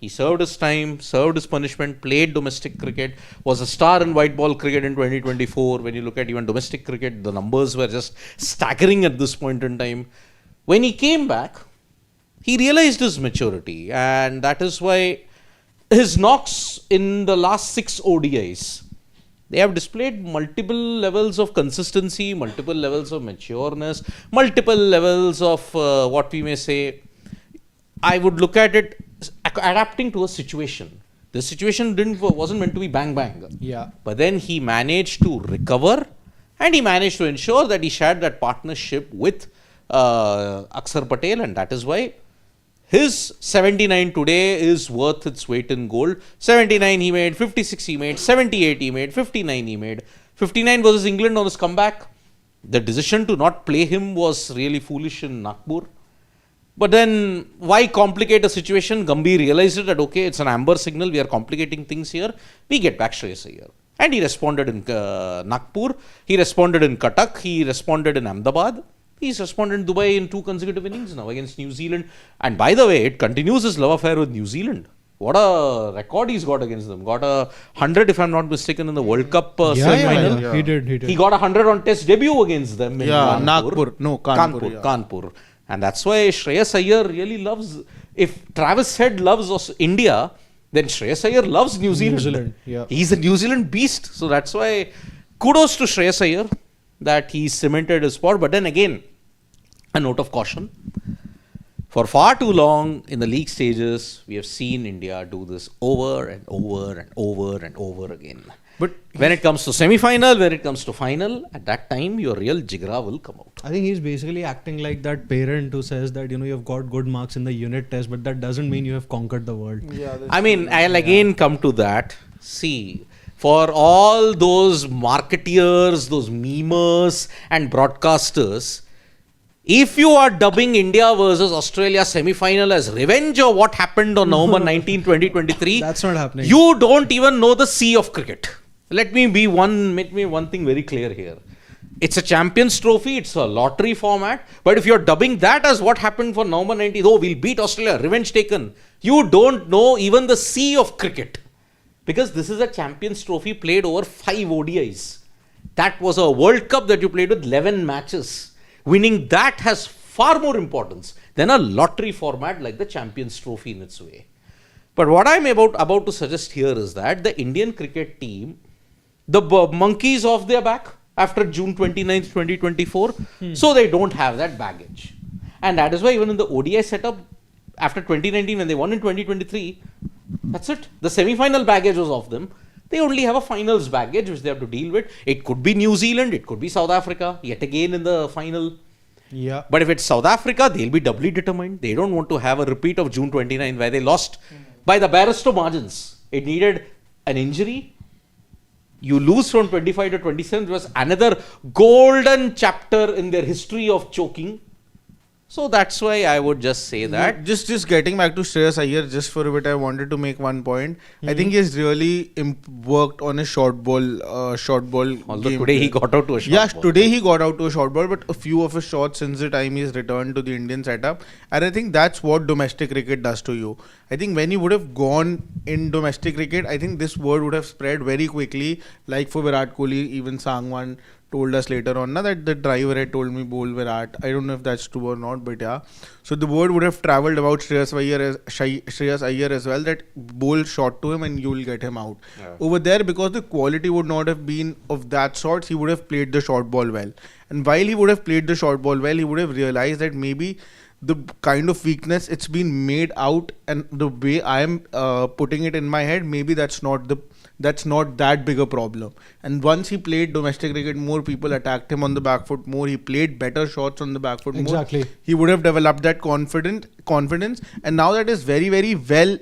He served his time, served his punishment, played domestic cricket, was a star in white ball cricket in 2024. When you look at even domestic cricket, the numbers were just staggering at this point in time. When he came back, he realized his maturity, and that is why his knocks in the last 6 ODIs, they have displayed multiple levels of consistency, multiple levels of matureness, multiple levels of what we may say, I would look at it adapting to a situation. The situation wasn't meant to be bang bang. Yeah. But then he managed to recover, and he managed to ensure that he shared that partnership with Akshar Patel, and that is why his 79 today is worth its weight in gold. 79 he made, 56 he made, 78 he made, 59 he made. 59 versus England on his comeback. The decision to not play him was really foolish in Nagpur. But then, why complicate a situation? Gambhir realized that, okay, it's an amber signal, we are complicating things here. We get back Shreyas Iyer. And he responded in Nagpur, he responded in Cuttack, he responded in Ahmedabad. He's responded in Dubai in 2 consecutive innings now against New Zealand. And by the way, it continues his love affair with New Zealand. What a record he's got against them. Got a 100, if I'm not mistaken, in the World Cup semi-final. Yeah. He did. He got a 100 on test debut against them in Kanpur. Kanpur. And that's why Shreyas Iyer really loves, if Travis Head loves India, then Shreyas Iyer loves New Zealand. New Zealand, yeah. He's a New Zealand beast. So that's why kudos to Shreyas Iyer that he cemented his spot. But then again, a note of caution. For far too long in the league stages, we have seen India do this over and over and over and over again. But When it comes to semi-final, when it comes to final, at that time, your real jigra will come out. I think he's basically acting like that parent who says that, you've got good marks in the unit test, but that doesn't mean you have conquered the world. yeah, I mean, I'll again come to that. See, for all those marketeers, those memers and broadcasters, if you are dubbing India versus Australia semi-final as revenge of what happened on November 19, 2023, That's not happening. you don't even know the sea of cricket. Let me one thing very clear here. It's a Champions Trophy, it's a lottery format, but if you're dubbing that as what happened for November 19, oh, we'll beat Australia, revenge taken, you don't know even the sea of cricket. Because this is a Champions Trophy played over 5 ODIs. That was a World Cup that you played with 11 matches. Winning that has far more importance than a lottery format like the Champions Trophy in its way. But what I'm about to suggest here is that the Indian cricket team, the monkeys off their back after June 29th, 2024, so they don't have that baggage. And that is why even in the ODI setup, after 2019 when they won in 2023, that's it. The semi-final baggage was off them. They only have a finals baggage which they have to deal with. It could be New Zealand, it could be South Africa, yet again in the final. Yeah. But if it's South Africa, they'll be doubly determined. They don't want to have a repeat of June 29 where they lost by the barest of margins. It needed an injury. You lose from 25 to 27. It was another golden chapter in their history of choking. So that's why I would just say that. Just getting back to Shreyas Iyer, just for a bit, I wanted to make one point. I think he has really worked on a short ball Although game. today he got out to a shot. Yeah, ball. today he got out to a short ball, but a few of his shots since the time he's returned to the Indian setup. And I think that's what domestic cricket does to you. I think when he would have gone in domestic cricket, I think this word would have spread very quickly. Like for Virat Kohli, even Sangwan told us later on that the driver had told me bowl Virat. I don't know if that's true or not, but yeah. So the word would have travelled about Shreyas Iyer as well, that bowl shot to him and you will get him out. Yeah. Over there, because the quality would not have been of that sort, he would have played the short ball well. And while he would have played the short ball well, he would have realised that maybe the kind of weakness it's been made out and the way I am putting it in my head, maybe that's not that big a problem. And once he played domestic cricket, more people attacked him on the back foot more. He played better shots on the back foot Exactly. more. He would have developed that confidence, and now that is very, very well,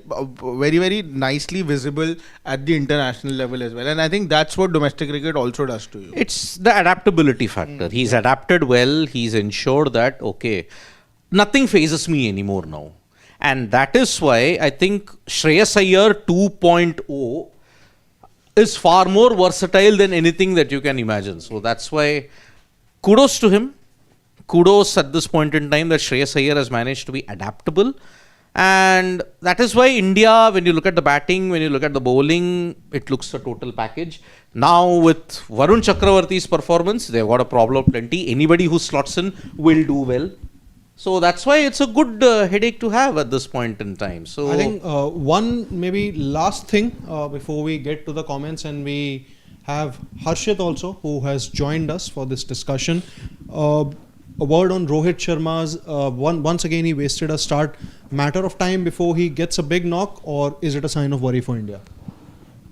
very, very nicely visible at the international level as well. And I think that's what domestic cricket also does to you. It's the adaptability factor. He's adapted well. He's ensured that, okay, nothing phases me anymore now. And that is why I think Shreyas Iyer 2.0 is far more versatile than anything that you can imagine. So that's why kudos to him. Kudos at this point in time that Shreyas Iyer has managed to be adaptable. And that is why India, when you look at the batting, when you look at the bowling, it looks a total package. Now with Varun Chakravarti's performance, they've got a problem plenty. Anybody who slots in will do well. So that's why it's a good headache to have at this point in time. So I think one maybe last thing before we get to the comments, and we have Harshit also who has joined us for this discussion. A word on Rohit Sharma's once again he wasted a start. Matter of time before he gets a big knock, or is it a sign of worry for India?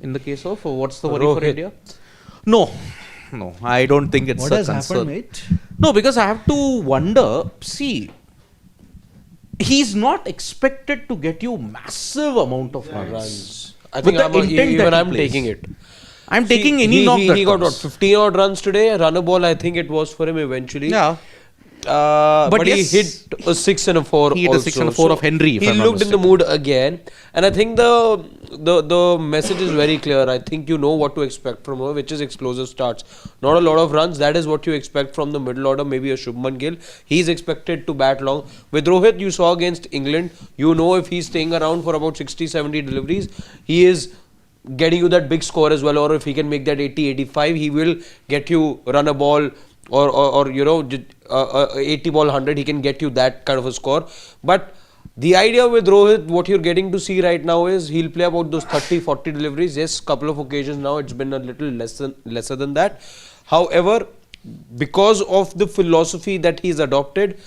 in the case of what's the worry for India? No, I don't think it's what a has concern. happened, mate? No, because I have to wonder. See, he's not expected to get you massive amount of runs. I think With the intent that he I'm plays. taking it. I'm taking any knock that he got what, comes. 15 odd runs today. A run a ball, I think it was for him eventually. Yeah. But yes, he hit a 6 and a 4. He hit a 6 and a 4 of Henry, if He I'm not looked in the mistaken. mood again, and I think the message is very clear. I think you know what to expect from her, which is explosive starts. Not a lot of runs. That is what you expect from the middle order. Maybe a Shubman Gill. He's expected to bat long. With Rohit, you saw against England. You know if he's staying around for about 60-70 deliveries, he is getting you that big score as well. Or if he can make that 80-85, he will get you run a ball. Or 80 ball 100, he can get you that kind of a score. But The idea with Rohit, what you're getting to see right now is he'll play about those 30-40 deliveries. Yes, couple of occasions now it's been a little lesser than that. However, because of the philosophy that he's adopted,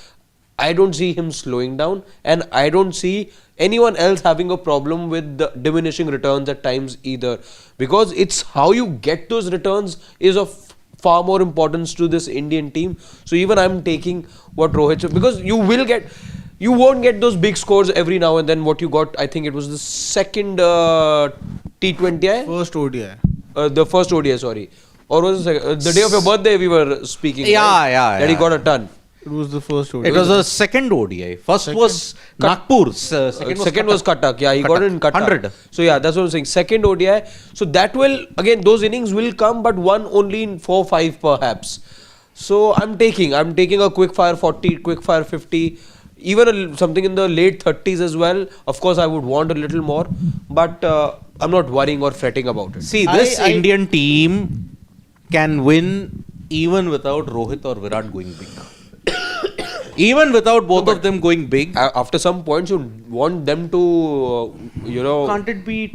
I don't see him slowing down, and I don't see anyone else having a problem with the diminishing returns at times either, because it's how you get those returns is of far more importance to this Indian team. So even I'm taking what Rohit, because you won't get those big scores every now and then. What you got, I think it was the second T20I, First ODI. the first ODI, sorry, or was it the day of your birthday we were speaking. Yeah, right? yeah, That he yeah. got a ton. It was the first ODI. It was a second ODI. First was Nagpur. Second was Cuttack. Yeah, he got it in Cuttack. 100. So yeah, that's what I'm saying. Second ODI. So that will, again, those innings will come, but one only in 4-5 perhaps. So I'm taking a quick fire 40, quick fire 50, even something in the late 30s as well. Of course, I would want a little more, but I'm not worrying or fretting about it. See, this Indian team can win even without Rohit or Virat going big. Even without both of them going big. After some points, you want them to, Can't it be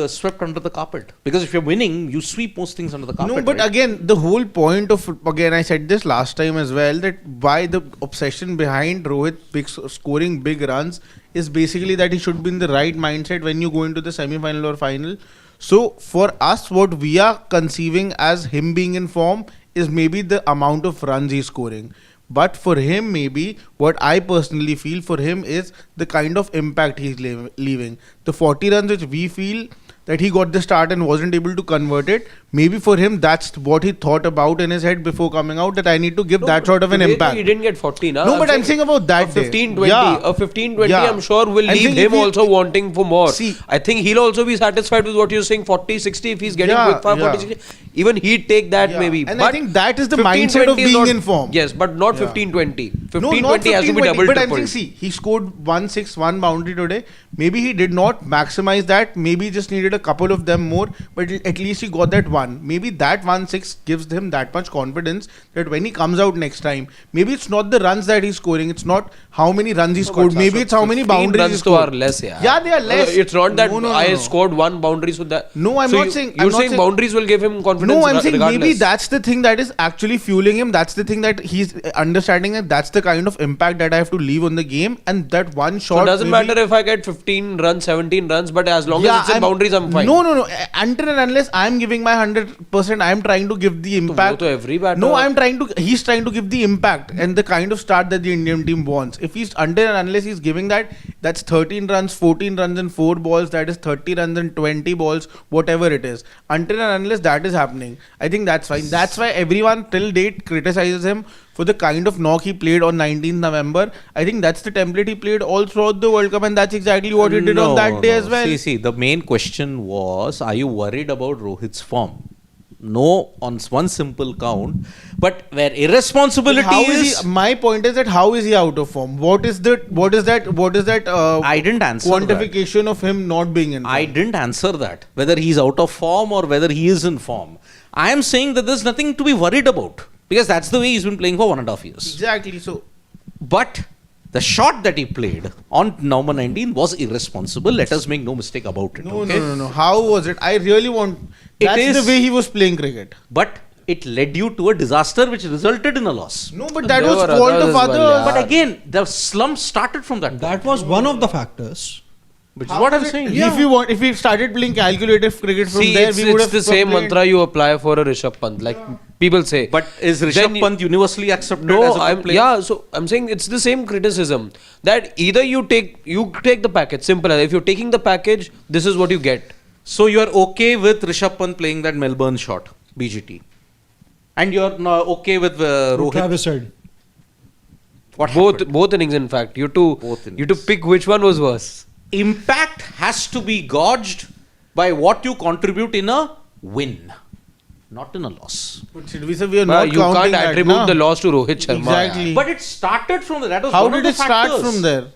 swept under the carpet? Because if you're winning, you sweep most things under the carpet. No, but right? again, the whole point of, again, I said this last time as well, that why the obsession behind Rohit scoring big runs is basically that he should be in the right mindset when you go into the semi-final or final. So for us, what we are conceiving as him being in form is maybe the amount of runs he's scoring. But for him, maybe what I personally feel for him is the kind of impact he's leaving. The 40 runs which we feel that he got the start and wasn't able to convert it, maybe for him that's what he thought about in his head before coming out, that I need to give that sort of an impact. He didn't get 40 now. No, but I'm saying about that a 15-20. A 15-20 I'm sure will leave him also wanting for more. See, I think he'll also be satisfied with what you're saying, 40-60 if he's getting quick fire 40-60. Even he'd take that maybe. And but I think that is the mindset of being in form. Yes, but not 15-20. 15-20 has to be 15-20, double but I'm triple. saying, see, he scored 161 boundary today. Maybe he did not maximize that. Maybe he just needed a couple of them more. But at least he got that one. Maybe that 1-6 gives him that much confidence that when he comes out next time, maybe it's not the runs that he's scoring. It's not how many runs he scored. Maybe it's how many boundaries he scored. Are less, yeah. Yeah, they are less. It's not that I scored one boundary, so that. No, I'm not saying. You're saying boundaries will give him confidence. No, I'm saying regardless. maybe that's the thing that is actually fueling him. That's the thing that he's understanding, that that's the kind of impact that I have to leave on the game, and that one shot. So it doesn't matter if I get 15 runs, 17 runs, but as long as it's in boundaries, I'm fine. No. Until and unless I'm giving my 100%, I'm trying to give the impact. To every batter. No, he's trying to give the impact and the kind of start that the Indian team wants. If he's until and unless he's giving that, that's 13 runs, 14 runs in 4 balls, that is 30 runs in 20 balls, whatever it is. Until and unless that is happening, I think that's fine. That's why everyone till date criticizes him for the kind of knock he played on 19th November. I think that's the template he played all throughout the World Cup, and that's exactly what he did on that day as well. See, the main question was, are you worried about Rohit's form? No, on one simple count. But where irresponsibility is my point is that how is he out of form? What is that? I didn't answer quantification of him not being in form. I didn't answer that. Whether he's out of form or whether he is in form. I am saying that there's nothing to be worried about. Because that's the way he's been playing for 1.5 years. Exactly. So, but the shot that he played on November 19 was irresponsible. Let us make no mistake about it. No. How was it? I really want. That's the way he was playing cricket. But it led you to a disaster which resulted in a loss. No, but that was fault of others. But again, the slump started from that. That was one of the factors. Which is what I'm saying. Yeah. If we started playing calculative cricket from there, we would have. It's the same mantra you apply for a Rishabh Pant. Like people say. But is Rishabh Pant universally accepted as a good player? Yeah, so I'm saying it's the same criticism that either you take the package. Simple as if you're taking the package, this is what you get. So you are okay with Rishabh Pant playing that Melbourne shot, BGT, and you're not okay with Rohit. Travis said. What both innings, in fact, you to pick which one was worse. Impact has to be gauged by what you contribute in a win, not in a loss. But we are not you counting can't attribute the loss to Rohit Sharma. Exactly. But it started from there. That was how one did of the it start factors. from there?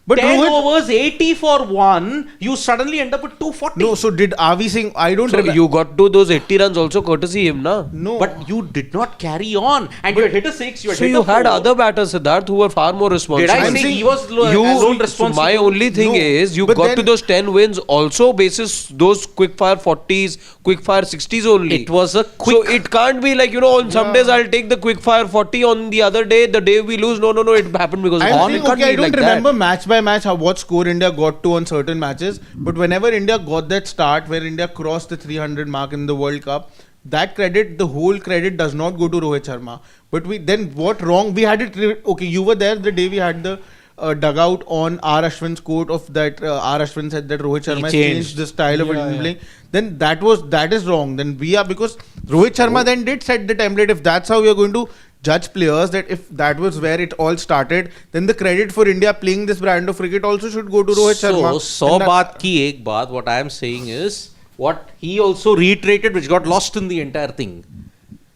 But 10 Rohit, overs, 80 for 1, you suddenly end up with 240. no. So are we saying? I don't. So you got to those 80 runs also courtesy him, na? No. But you did not carry on. And you had hit a 6, you had So hit you a 4. had other batters, Siddharth, who were far more responsible. Did I I'm say saying he was So responsible? my only thing No, is you but got then- to those 10 wins also basis those quick fire 40s, quick fire 60s only. It was a quick... So it can't be like, on some days I'll take the quick fire 40, on the other day, the day we lose, no, it happened because of I'm on. saying, It can't okay, I be don't like remember that. match by match what score India got to on certain matches, but whenever India got that start where India crossed the 300 mark in the World Cup, the whole credit does not go to Rohit Sharma. But what wrong? We had it, okay, you were there the day we had the dugout on R. Ashwin's quote of that, R. Ashwin said that Rohit Sharma has changed the style of Indian playing. Then that is wrong. Then because Rohit Sharma then did set the template. If that's how we are going to judge players, that if that was where it all started, then the credit for India playing this brand of cricket also should go to Rohit Sharma. So, 100 baat ki ek baat, what I am saying is, what he also reiterated, which got lost in the entire thing.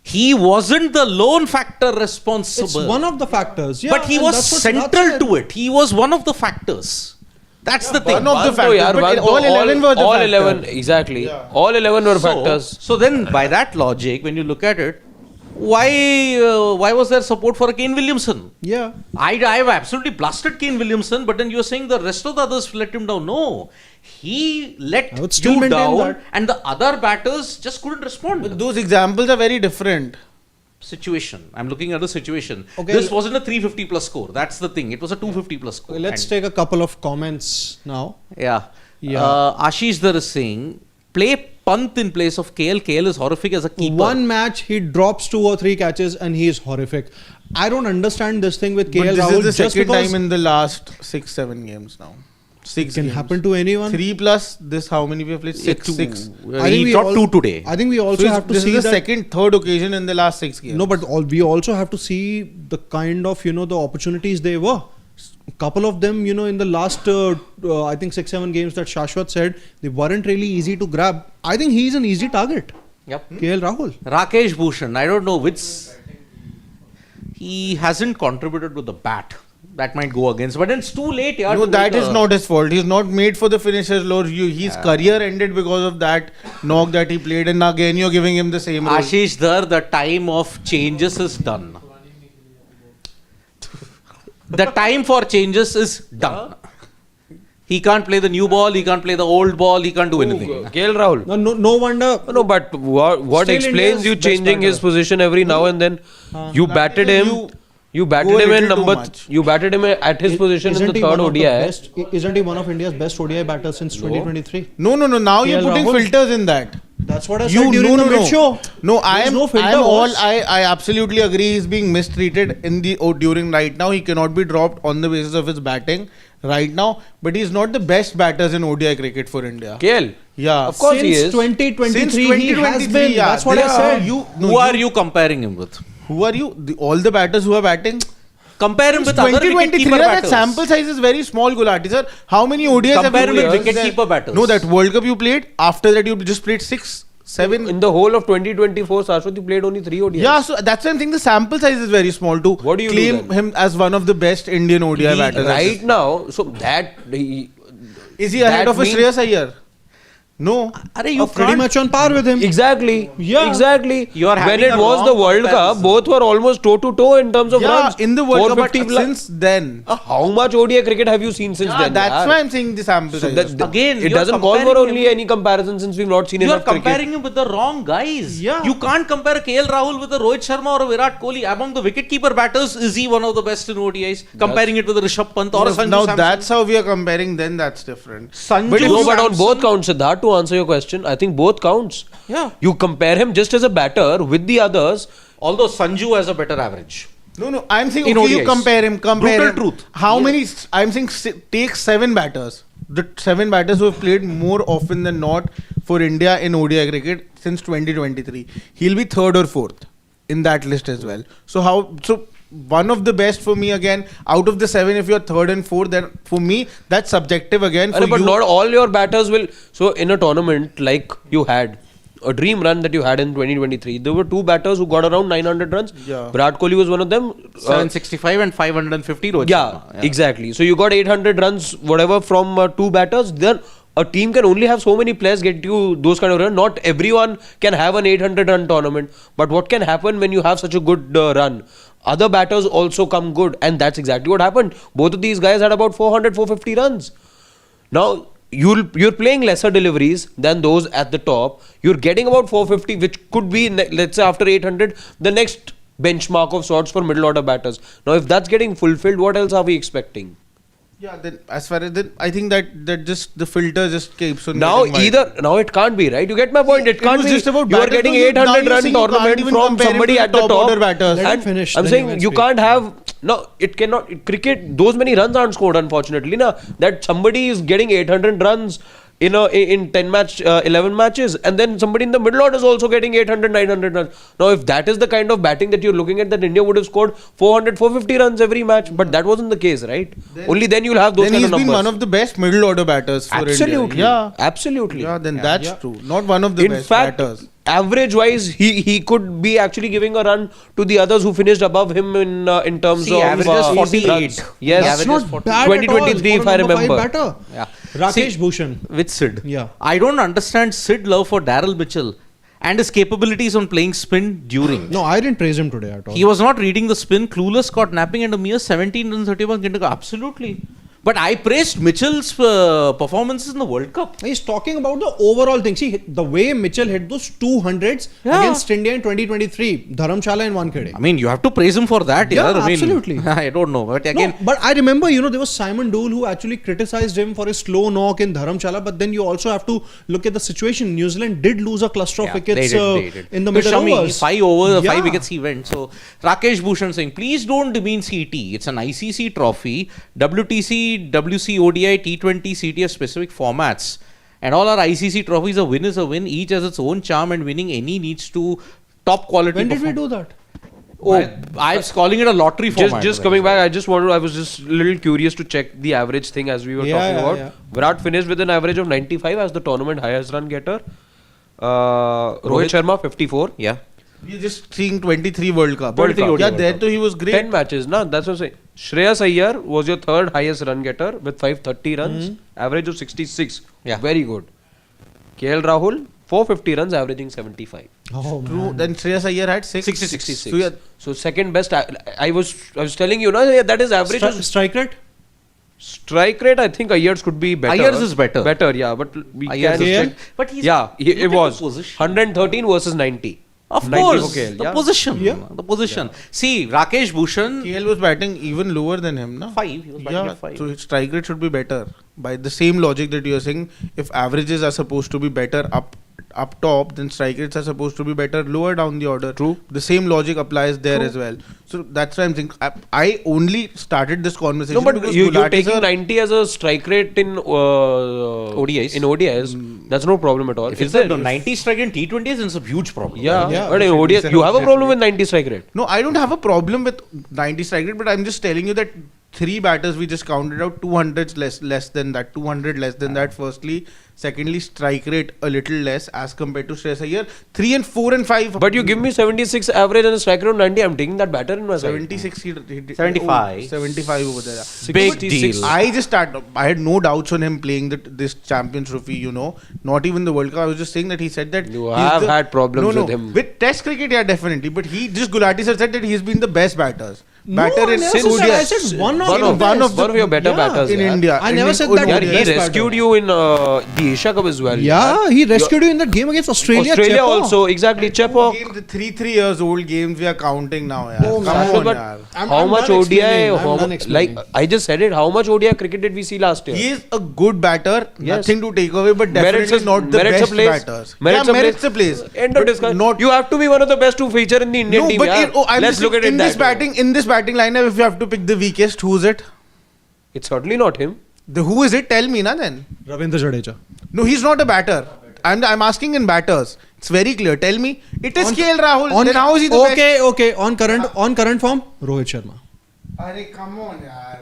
He wasn't the lone factor responsible. It's one of the factors. Yeah, but he and was that's what central Siddharth said. to it. He was one of the factors. That's the thing. One of the factors, but all 11 were the all factor. 11, exactly. Yeah. All 11 were factors. So then, by that logic, when you look at it, why was there support for Kane Williamson? Yeah. I've absolutely blasted Kane Williamson, but then you're saying the rest of the others let him down. No, he let I would still you maintain down, that. and the other batters just couldn't respond. But those examples are very different. Situation. I'm looking at the situation. Okay. This wasn't a 350 plus score. That's the thing. It was a 250 plus score. Okay, let's And- take a couple of comments now. Yeah. Yeah. Ashish Dhar is saying, play Pant in place of KL. KL is horrific as a keeper. One match, he drops 2 or 3 catches and he is horrific. I don't understand this thing with But KL this Rahul. is the just second because time in the last 6-7 games now. 6 can games. happen to anyone. 3 plus this, how many we have played? 6. Two. 6. He dropped 2 today. I think we also So have to this see is the that. third occasion in the last 6 games. No, but we also have to see the kind of, the opportunities they were. A couple of them, in the last, I think 6-7 games that Shashwat said, they weren't really easy to grab. I think he's an easy target. Yep. KL Rahul. Rakesh Bhushan, I don't know which. He hasn't contributed with the bat. That might go against, but it's too late. Yeah, No, to that make is a- not his fault. He's not made for the finishers. Lord, his career ended because of that knock that he played, and again you're giving him the same role. Ashish Dhar, the time of changes is done. The time for changes is done. He can't play the new ball, he can't play the old ball, he can't do anything. KL Rahul. No wonder. No, but what Still explains India's you best changing his batter. position every now and then? You batted him. You batted go a him in little too number. much. You batted him at his position in the Isn't he third one of the ODI. best- Isn't he one of India's best ODI batters since 2023? No. Now you're KL putting Rahul. filters in that. That's what I said during the mid-show. No, I There's am. no filter, I am all. boss. I absolutely agree. He's being mistreated during right now. He cannot be dropped on the basis of his batting right now. But he's not the best batters in ODI cricket for India. KL. Yeah, Of course he Since is. 2023, Since he has 2023, been. yeah. That's what I said. Who are you comparing him with? Who are you? All the batters who are batting. Compare him with other 2023, wicket-keeper that batters. sample size is very small, Gulati sir. How many ODIs Compare have him you with played? wicket-keeper batters. No, that World Cup you played. After that, you just played 6, 7. In the whole of 2024, Shashwat, you played only 3 ODIs. Yeah, so that's why I'm saying the sample size is very small to What do you do claim then? him as one of the best Indian ODI batters. Right now, so that Is he ahead that of a means- Shreyas Iyer? No. You Pretty can't- much on par with him. exactly, Yeah. exactly. You are when having it a was wrong the World Cup, comparison. both were almost toe to toe in terms of Yeah, runs. in the World Cup, but 450 plus. since then. How much ODI cricket have you seen since then? That's yaar? why I'm saying the sample So size. that- is small. Again, it you're doesn't call for comparing only him- any comparison since we've not seen You are enough cricket. comparing him with the wrong guys. Yeah. You can't compare KL Rahul with a Rohit Sharma or a Virat Kohli. Among the wicketkeeper batters, is he one of the best in ODIs? Comparing it with a Rishabh Pant or a Sanju Now Samson. that's how we are comparing, then that's different. Sanju But if No, you- but on Samson- both counts, Siddharth, to answer your question, I think both counts. Yeah. You compare him just as a batter with the others. Although Sanju has a better average. No, I'm saying, In okay, you ODIs. compare him. Brutal him. truth. How many, I'm saying, take 7 batters. The 7 batters who have played more often than not for India in ODI cricket since 2023. He'll be 3rd or 4th in that list as well. So one of the best for me again, out of the 7, if you're 3rd and 4th, then for me, that's subjective again. For But you. not all your batters will. So in a tournament like you had, dream run that you had in 2023, there were two batters who got around 900 runs. Yeah. Virat Kohli was one of them. 765 and 550 Rohit Yeah, Sharma. exactly. So you got 800 runs, whatever, from two batters. Then a team can only have so many players get you those kind of runs. Not everyone can have an 800 run tournament. But what can happen when you have such a good run? Other batters also come good, and that's exactly what happened. Both of these guys had about 400, 450 runs. Now, you're playing lesser deliveries than those at the top. You're getting about 450, which could be, let's say, after 800, the next benchmark of sorts for middle order batters. Now, if that's getting fulfilled, what else are we expecting? Yeah, then as far as then I think that just the filter just keeps on. Now, getting wider. now it can't be, right? You get my point. It can't was be. just about You are batters, getting no, you- now 800 you're run saying you can't tournament even from compare him somebody to the at the top top. order batters. Let him And finish, I'm then saying you can you speak. can't have. No, it cannot. Cricket, those many runs aren't scored, unfortunately. Na, that somebody is getting 800 runs in 10 match, 11 matches, and then somebody in the middle order is also getting 800, 900 runs. Now, if that is the kind of batting that you're looking at, that India would have scored 400, 450 runs every match, but that wasn't the case, right? Only then you'll have those Then kind he's of been numbers. one of the best middle order batters for Absolutely. India. Yeah, Absolutely. yeah. Then that's true. Not one of the In best fact, batters. average wise, he could be actually giving a run to the others who finished above him in terms See, of average is 48. runs. Yes, The That's average not is 40. bad 2023 at all. if I remember. Batter. Yeah. Rakesh See, Bhushan. with Sid. Yeah. I don't understand Sid love for Daryl Mitchell and his capabilities on playing spin during. No, I didn't praise him today at all. He was not reading the spin, clueless, caught napping, and a mere 17 runs, 31 Kindergarten. Absolutely. But I praised Mitchell's performances in the World Cup. He's talking about the overall thing. See, the way Mitchell hit those 200s Yeah. against India in 2023, Dharamshala and Wankhede. I mean, you have to praise him for that. Yeah, I mean, absolutely. I don't know. But again, No, but I remember, there was Simon Dool who actually criticized him for his slow knock in Dharamshala. But then you also have to look at the situation. New Zealand did lose a cluster of yeah, wickets they did. in the With middle Shami, overs. 5 overs, Yeah. 5 wickets he went. So, Rakesh Bhushan saying, please don't demean CT. It's an ICC trophy, WTC, WC, ODI, T20, CTF specific formats. And all our ICC trophies, a win is a win. Each has its own charm, and winning any needs to top quality. When did we do that? Oh, I was calling it a lottery format. Just coming back, I was just a little curious to check the average thing as we were talking about. Yeah. Virat finished with an average of 95 as the tournament highest run getter. Rohit Sharma 54. Yeah. We're just seeing 23 World Cup. 23 Yeah, World there Cup. too he was great. 10 matches, na? That's what I'm saying. Shreyas Iyer was your third highest run getter with 530 runs, average of 66. Yeah. Very good. KL Rahul, 450 runs, averaging 75. Oh, True. Then Shreyas Iyer had 66. So, yeah, So second best. I was telling you, no, that is average. strike rate? Strike rate, I think Iyer's could be better. Iyer's is better. Better, yeah. But we Iyer's can is check. better. But he's Yeah, look at it the was position. 113 versus 90. Of 90 course, for KL, the yeah. position. Yeah. The position. See, Rakesh Bhushan, KL was batting even lower than him, no? 5. He was batting Yeah, at 5. so his strike rate should be better. By the same logic that you are saying, if averages are supposed to be better up top, then strike rates are supposed to be better lower down the order. True. The same logic applies there as well. So that's why I'm saying I only started this conversation. No, but because you're Gulati taking sir- 90 as a strike rate in ODIs. In ODIs, that's no problem at all. if Is it's there? a 90 strike in T20s, then it's a huge problem. Yeah, Yeah. but in ODIs, you have a problem with 90 strike rate. No, I don't have a problem with 90 strike rate, but I'm just telling you that 3 batters we just counted out, 200 less than that, 200 less than that. Firstly, secondly, strike rate a little less as compared to Shreyas Iyer. 3 and 4 and 5. But you give me 76 average and a strike rate of 90, I'm taking that batter in my side. 76. He did- 75. 75 over there. Big 66. deal. I just started. I had no doubts on him playing this Champions Trophy. Not even the World Cup. I was just saying that he said that You he's have had problems with him. with Test cricket. Yeah, definitely. But Gulati sir said that he's been the best batter. No, I never said since that. I said one of your better Yeah. batters. in yeah. India. I And never in said that. Yeah, ODI. he Best rescued batter. you in the Asia Cup as well. Yeah, he rescued you in that game against Australia. Australia Chepo. also, exactly. Chepo. Game, the 3 years old games we are counting now. Yeah. Oh, Come man. on, But yaar. how much done ODI? explaining. how I'm done mu- explaining. like I just said it. How much ODI cricket did we see last year? He is a good batter. Yes. Nothing to take away, but Merits definitely a- not the merits a best place. batters. Merits a merits place. the place. End of But discussion. not You have to be one of the best to feature in the Indian no, team. but yeah. I'm Let's just look at saying, it that way. in this batting lineup, if you have to pick the weakest, who's it? It's certainly not him. Who is it? Tell me, na then. Ravindra Jadeja. No, he's not a batter. I'm asking in batters. It's very clear. Tell me, it is KL Rahul. Then how is he the best? Okay. On current form, Rohit Sharma. Arey, come on, yaar.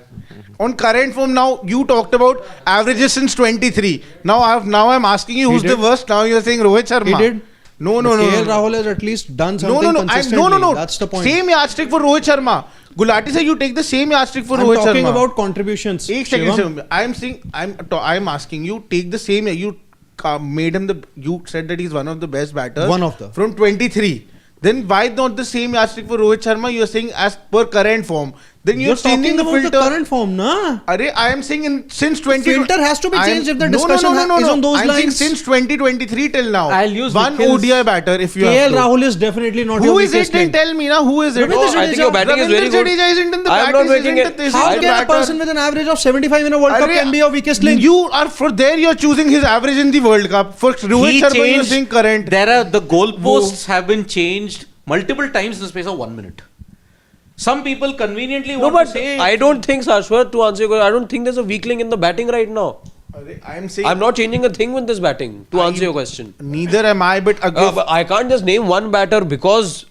On current form now, you talked about averages since 23. Now I'm asking you who's the did. worst. Now you're saying Rohit Sharma. He did. No. KL Rahul has at least done something consistently. No. That's the point. Same yardstick for Rohit Sharma. Gulati said you take the same yardstick for I'm Rohit Sharma. talking about contributions. Ek second, Shivam. I'm asking you, take the same. You made him you said that he's one of the best batters. From 23. Then why not the same yardstick for Rohit Sharma? You are saying as per current form. Then you're changing talking the about filter. the current form, na? I am saying since 20. Filter has to be changed if the discussion is on those I'm lines. saying since 2023 till now. I'll use one Nikhil's- ODI batter if you KL have to. Rahul is definitely not Who your is it? weakest Then link. tell me now. Who is it? Ravindra I think your batting is very good. Jadeja isn't in the I am bat. not making it. How can a person with an average of 75 in a World Cup can be your weakest link? You are for there. You're choosing his average in the World Cup. For Rohit Sharma, you're saying current. There are the goalposts have been changed multiple times in the space of 1 minute. Some people conveniently No, want but to say I don't think, Shashwat, to answer your question, I don't think there's a weak link in the batting right now. I'm saying I'm not changing a thing with this batting, to answer your question. neither am I. But again, But I can't just name one batter because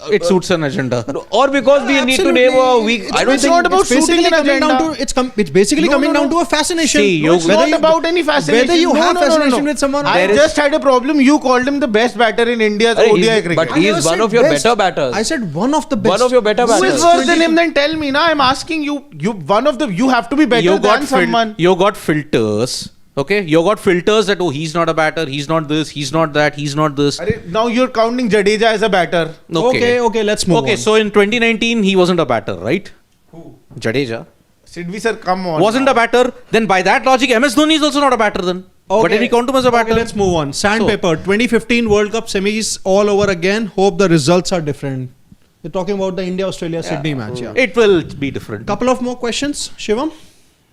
it suits an agenda. or because we need to name a weak. I don't it's think not about It's basically shooting an coming down agenda. to it's basically coming down to a fascination. See, No, it's Whether not you- about any fascination. Whether you No, have no, no, no, fascination no. with someone, I There is- just had a problem. You called him the best batter in India's Arey, ODI he's- cricket. but I he never is one said of your best. better batters. I said one of the best. One of your better Who batters. is worse than him? Then tell me. Now I'm asking you. You one of the. You have to be better You than someone. you got filters. Okay, you got filters that he's not a batter, he's not this, he's not that, he's not this. Arey, now you're counting Jadeja as a batter. Okay, let's move Okay, on. so in 2019 he wasn't a batter, right? Who? Jadeja Sidvi sir, come on. wasn't now. a batter. Then by that logic, MS Dhoni is also not a batter. Then, but Okay. if we count him as a batter, Okay, let's move on. Sandpaper, 2015 World Cup semis all over again. Hope the results are different. We're talking about the India-Australia-Sydney match. Yeah. it will be different. Couple of more questions, Shivam.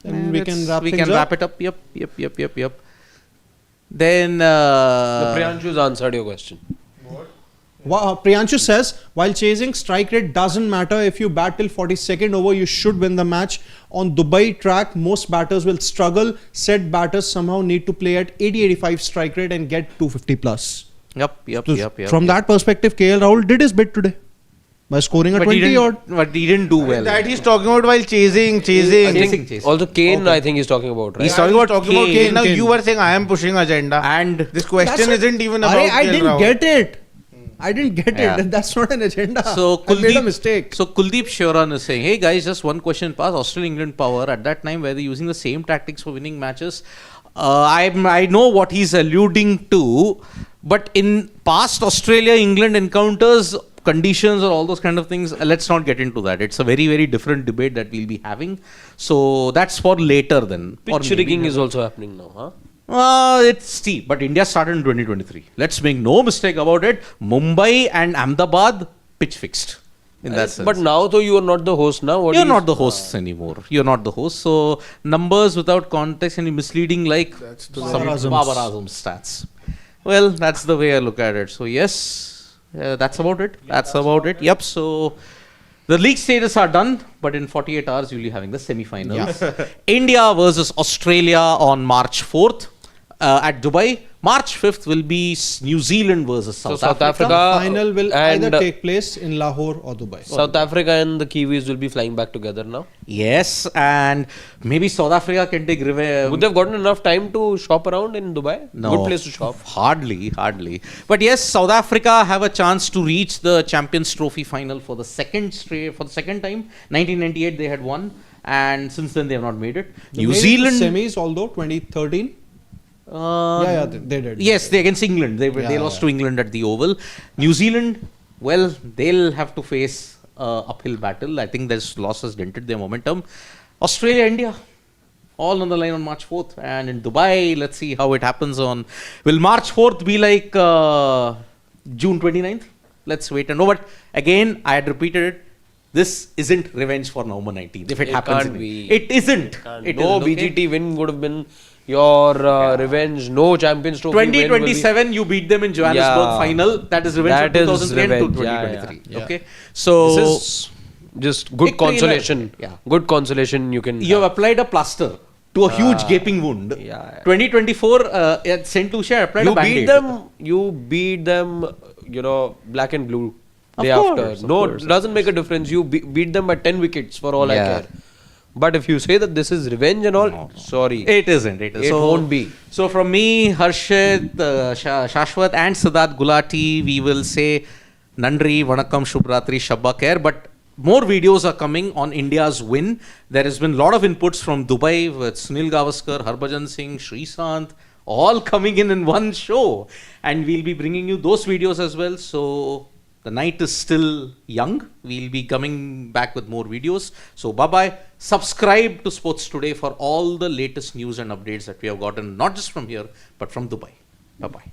Then we can wrap things up. wrap it up. Yep. Then Priyanshu's answered your question. Priyanshu says, while chasing strike rate doesn't matter. If you bat till 42nd over, you should win the match. On Dubai track, most batters will struggle. Said batters somehow need to play at 80-85 strike rate and get 250 plus. Yep. From that perspective, KL Rahul did his bit today by scoring a but he 20 odd. he didn't do well. That he's talking about while chasing. Chasing. Also, Kane, I think he's talking about, right? He's talking about Kane. Now you were saying I am pushing agenda. And This question isn't even about. I KL didn't Rahul. get it. I didn't get Yeah. it. That's not an agenda. So I made a mistake. So Kuldeep Shivran is saying, hey guys, just one question past Australia-England power. At that time, were they using the same tactics for winning matches? I know what he's alluding to, but in past Australia-England encounters, conditions or all those kind of things, let's not get into that. It's a very, very different debate that we'll be having. So that's for later then. Pitch rigging is also happening now, huh? It's steep, but India started in 2023. Let's make no mistake about it. Mumbai and Ahmedabad, pitch fixed. In that sense. But now, though, you are not the host now. What You're do you- not the hosts anymore. You're not the host. So numbers without context and misleading like some Babar Azam stats. Well, that's the way I look at it. So yes, that's about it. That's about it. Yep. So the league status are done, but in 48 hours you'll be having the semi-finals. India versus Australia on March 4th at Dubai. March 5th will be New Zealand versus South South Africa. Africa Final will and either take place in Lahore or Dubai. South Africa and the Kiwis will be flying back together now. Yes, and maybe South Africa can take revenge. Would they have gotten enough time to shop around in Dubai? No. Good place to shop. Hardly. But yes, South Africa have a chance to reach the Champions Trophy final for the second time. 1998 they had won, and since then they have not made it. They New made it to Zealand semis, although 2013. They did. Yes, they against England. They lost to England at the Oval. New Zealand, well, they'll have to face uphill battle. I think this loss has dented their momentum. Australia, India, all on the line on March 4th. And in Dubai, let's see how it happens on. Will March 4th be like June 29th? Let's wait and know. But again, I had repeated it. This isn't revenge for November 19th. If it happens, can't be. it isn't. No BGT win would have been your revenge. No Champions Trophy win will be- 2027, you beat them in Johannesburg Yeah. final. That is revenge That from is 2003 and to revenge. 2023. Yeah. Okay, so This is just good Victory consolation. Yeah. Good consolation you can you have have. applied a plaster to a huge gaping wound. Yeah. 2024 at St. Lucia applied a You band-aid. beat them, black and blue Of day course, after. of No, course, it doesn't make a difference. You beat them by 10 wickets for all I Yeah. care. But if you say that this is revenge and all, sorry. It isn't. It won't be. So from me, Harshit, Shashwat and Siddharth Gulati, we will say Nandri, Vanakkam, Shubhratri, Shabba Khair. But more videos are coming on India's win. There has been a lot of inputs from Dubai with Sunil Gavaskar, Harbhajan Singh, Shrikant, all coming in one show. And we'll be bringing you those videos as well. So the night is still young. We'll be coming back with more videos. So bye-bye. Subscribe to Sports Today for all the latest news and updates that we have gotten, not just from here, but from Dubai. Bye-bye.